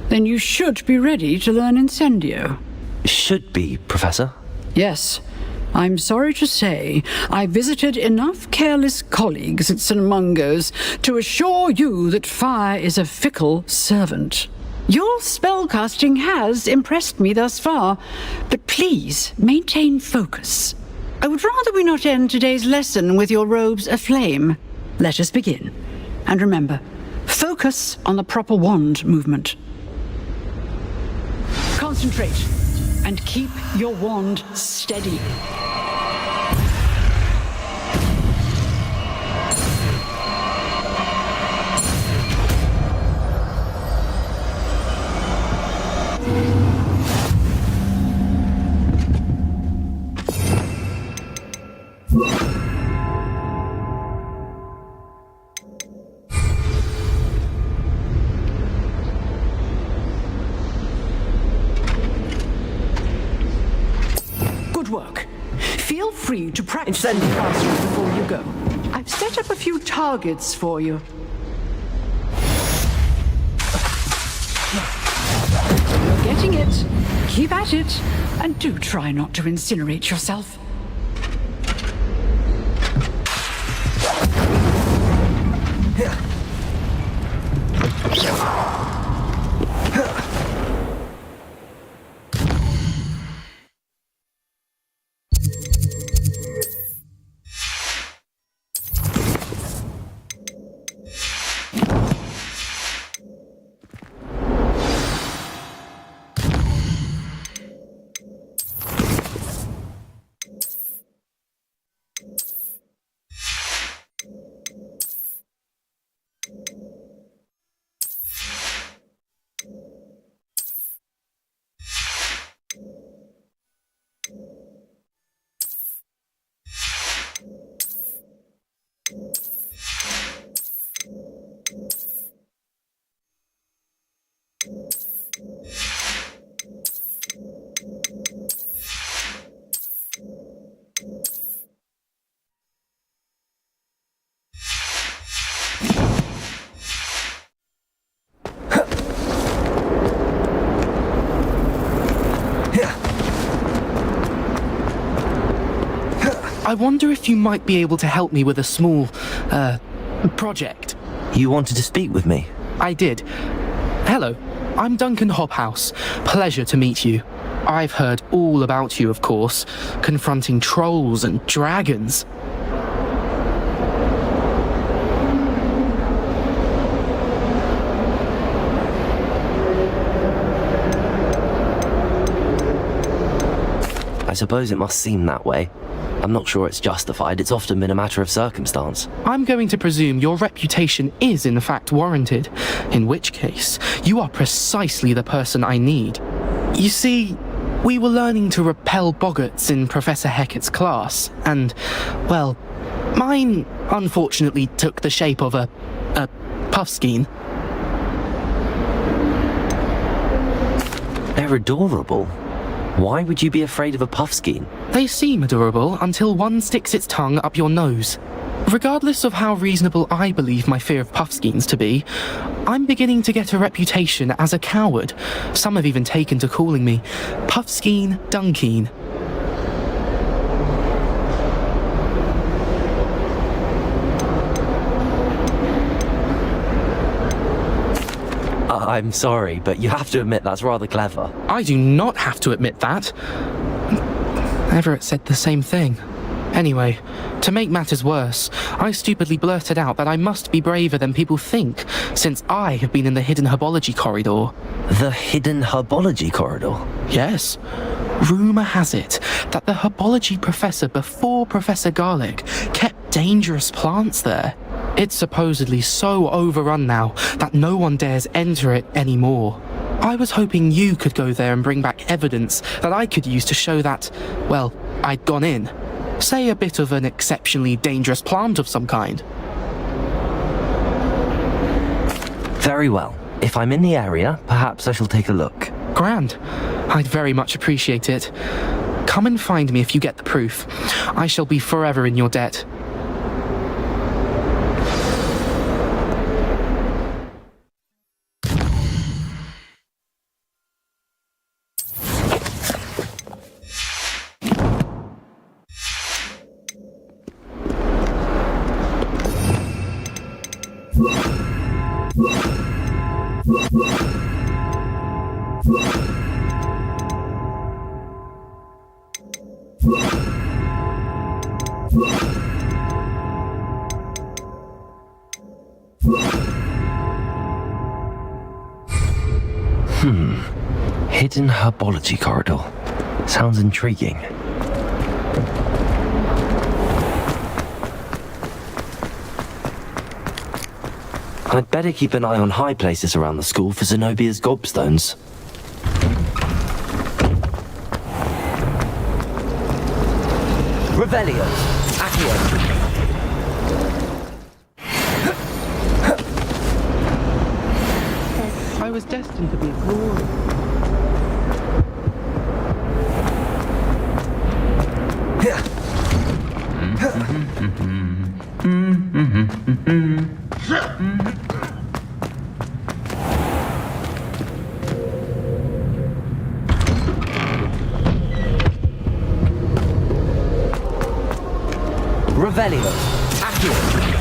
Then you should be ready to learn Incendio. Should be, Professor? Yes. I'm sorry to say, I visited enough careless colleagues at St. Mungo's to assure you that fire is a fickle servant. Your spellcasting has impressed me thus far, but please maintain focus. I would rather we not end today's lesson with your robes aflame. Let us begin. And remember, focus on the proper wand movement. Concentrate, and keep your wand steady. Good work. Feel free to practice in the classroom before you go. I've set up a few targets for you. You're getting it. Keep at it. And do try not to incinerate yourself. I wonder if you might be able to help me with a small, project. You wanted to speak with me? I did. Hello, I'm Duncan Hobhouse. Pleasure to meet you. I've heard all about you, of course, confronting trolls and dragons. I suppose it must seem that way. I'm not sure it's justified. It's often been a matter of circumstance. I'm going to presume your reputation is in fact warranted, in which case you are precisely the person I need. You see, we were learning to repel boggarts in Professor Hecat's class, and, well, mine unfortunately took the shape of a puffskein. They're adorable. Why would you be afraid of a puffskein? They seem adorable until one sticks its tongue up your nose. Regardless of how reasonable I believe my fear of puffskeins to be, I'm beginning to get a reputation as a coward. Some have even taken to calling me Puffskein Dunkeen. I'm sorry, but you have to admit that's rather clever. I do not have to admit that. Everett said the same thing. Anyway, to make matters worse, I stupidly blurted out that I must be braver than people think, since I have been in the hidden herbology corridor. The hidden herbology corridor? Yes. Rumour has it that the herbology professor before Professor Garlic kept dangerous plants there. It's supposedly so overrun now that no one dares enter it anymore. I was hoping you could go there and bring back evidence that I could use to show that, well, I'd gone in. Say a bit of an exceptionally dangerous plant of some kind. Very well. If I'm in the area, perhaps I shall take a look. Grand. I'd very much appreciate it. Come and find me if you get the proof. I shall be forever in your debt. Hidden herbology corridor. Sounds intriguing. I'd better keep an eye on high places around the school for Zenobia's gobstones. Revelio. Accio. I was destined to be glory. Revelio. Accio.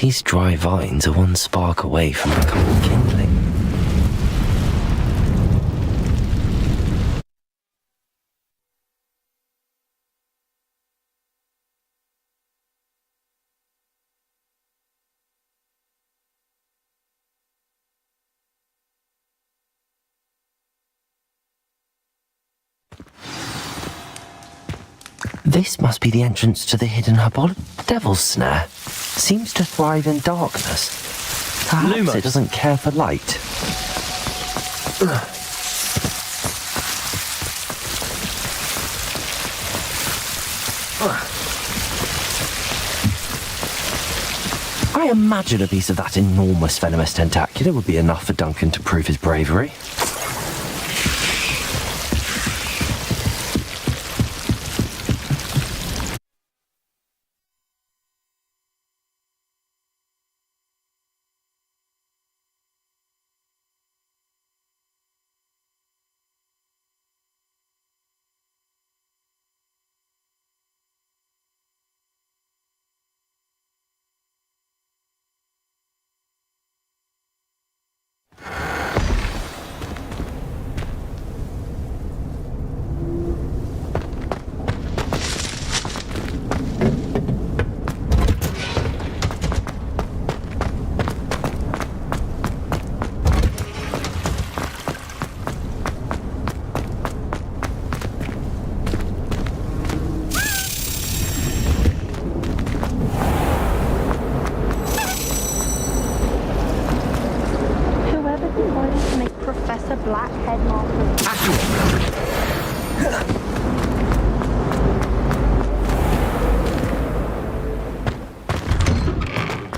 These dry vines are one spark away from becoming kindling. This must be the entrance to the hidden devil's snare. Seems to thrive in darkness. Perhaps Lumos. it doesn't care for light. I imagine a piece of that enormous venomous tentacular would be enough for Duncan to prove his bravery.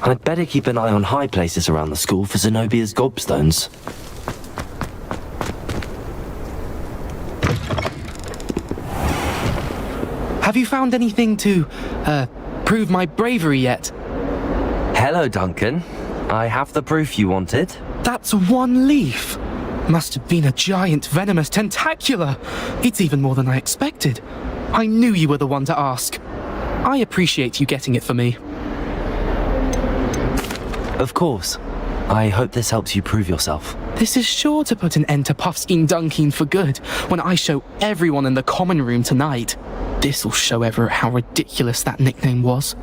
I'd better keep an eye on high places around the school for Zenobia's gobstones. Have you found anything to, prove my bravery yet? Hello, Duncan. I have the proof you wanted. That's one leaf. Must have been a giant venomous tentacula. It's even more than I expected. I knew you were the one to ask. I appreciate you getting it for me. Of course. I hope this helps you prove yourself. This is sure to put an end to Puffskein Dunkeen for good when I show everyone in the common room tonight. This'll show Everett how ridiculous that nickname was.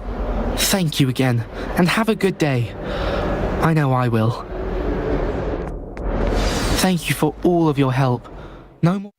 Thank you again, and have a good day. I know I will. Thank you for all of your help. No more.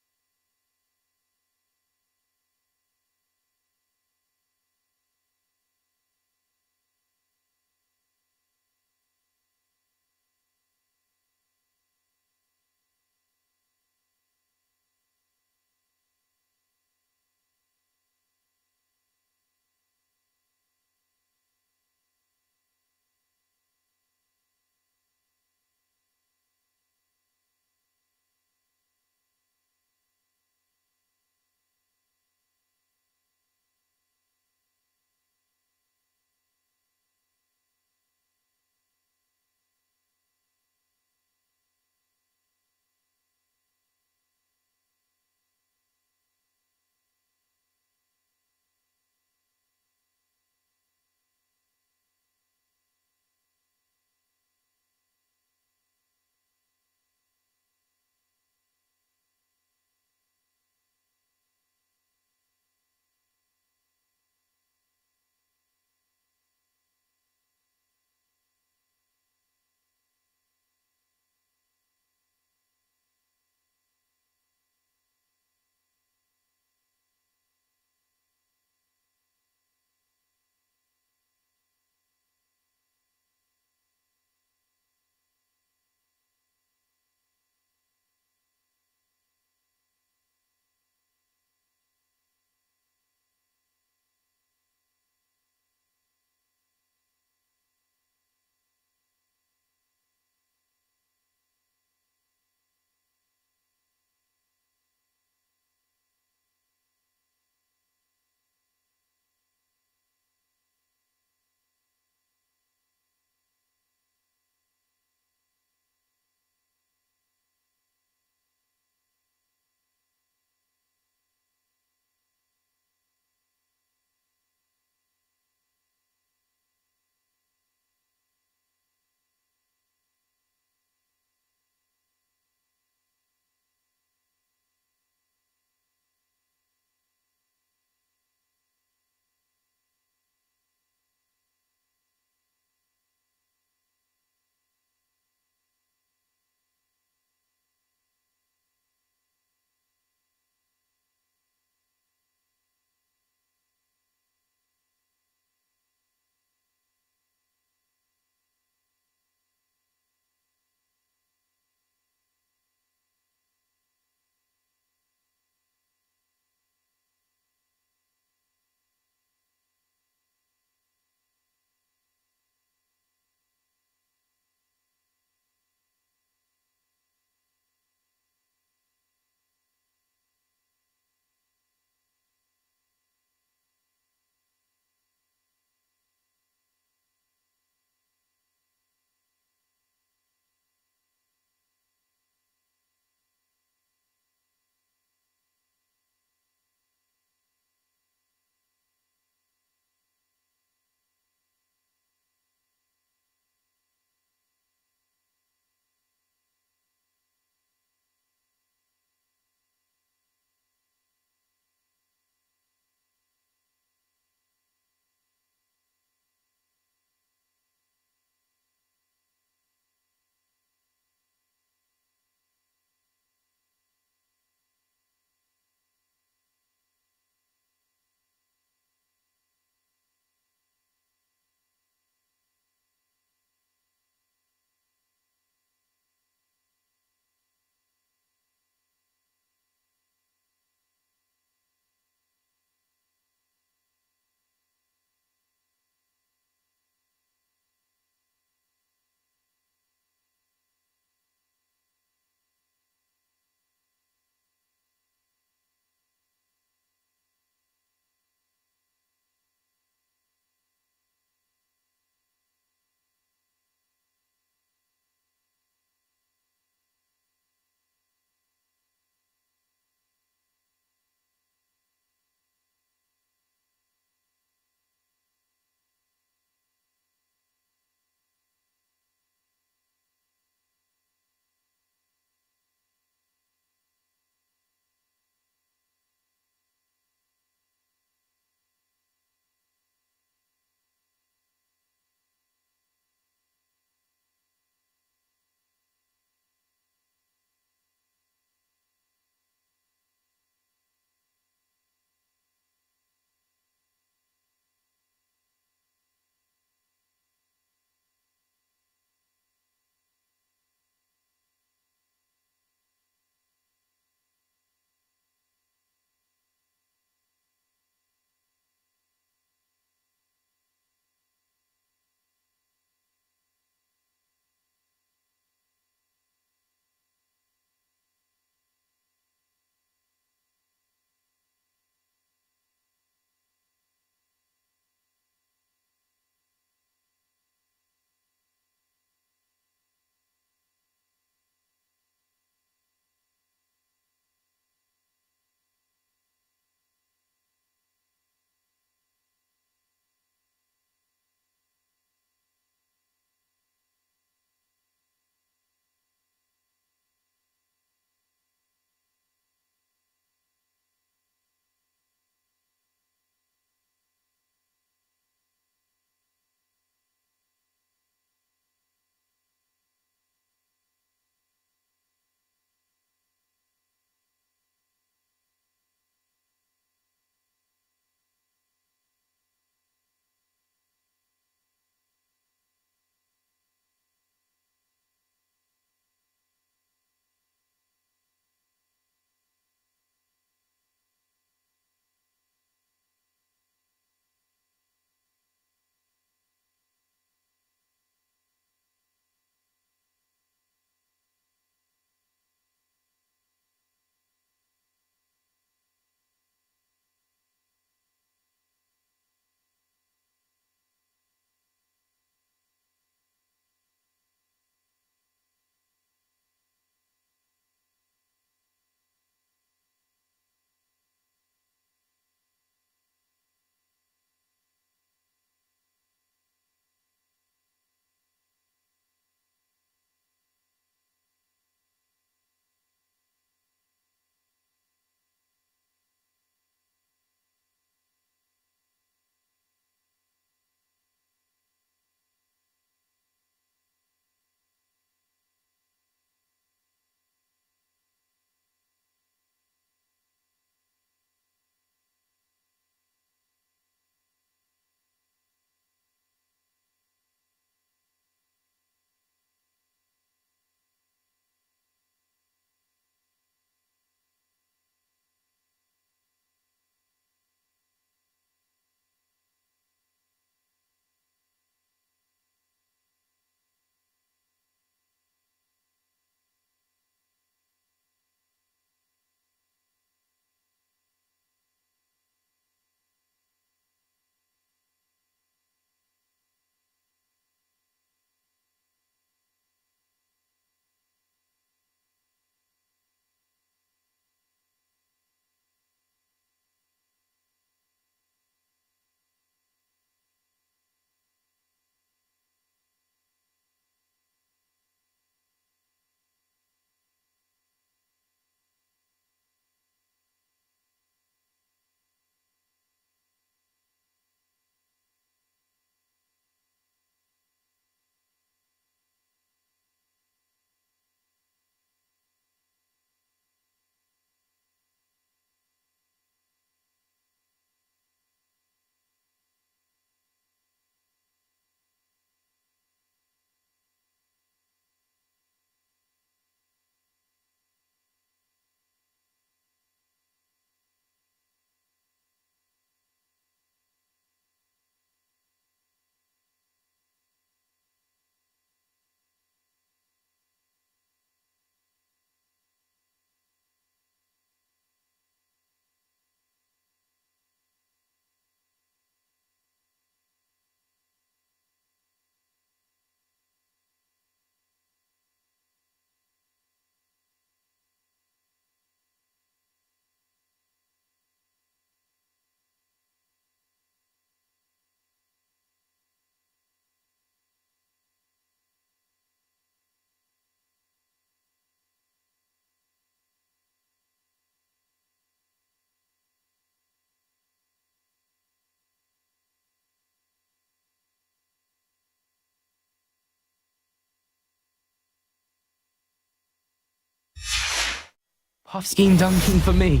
Puffskein Duncan for me.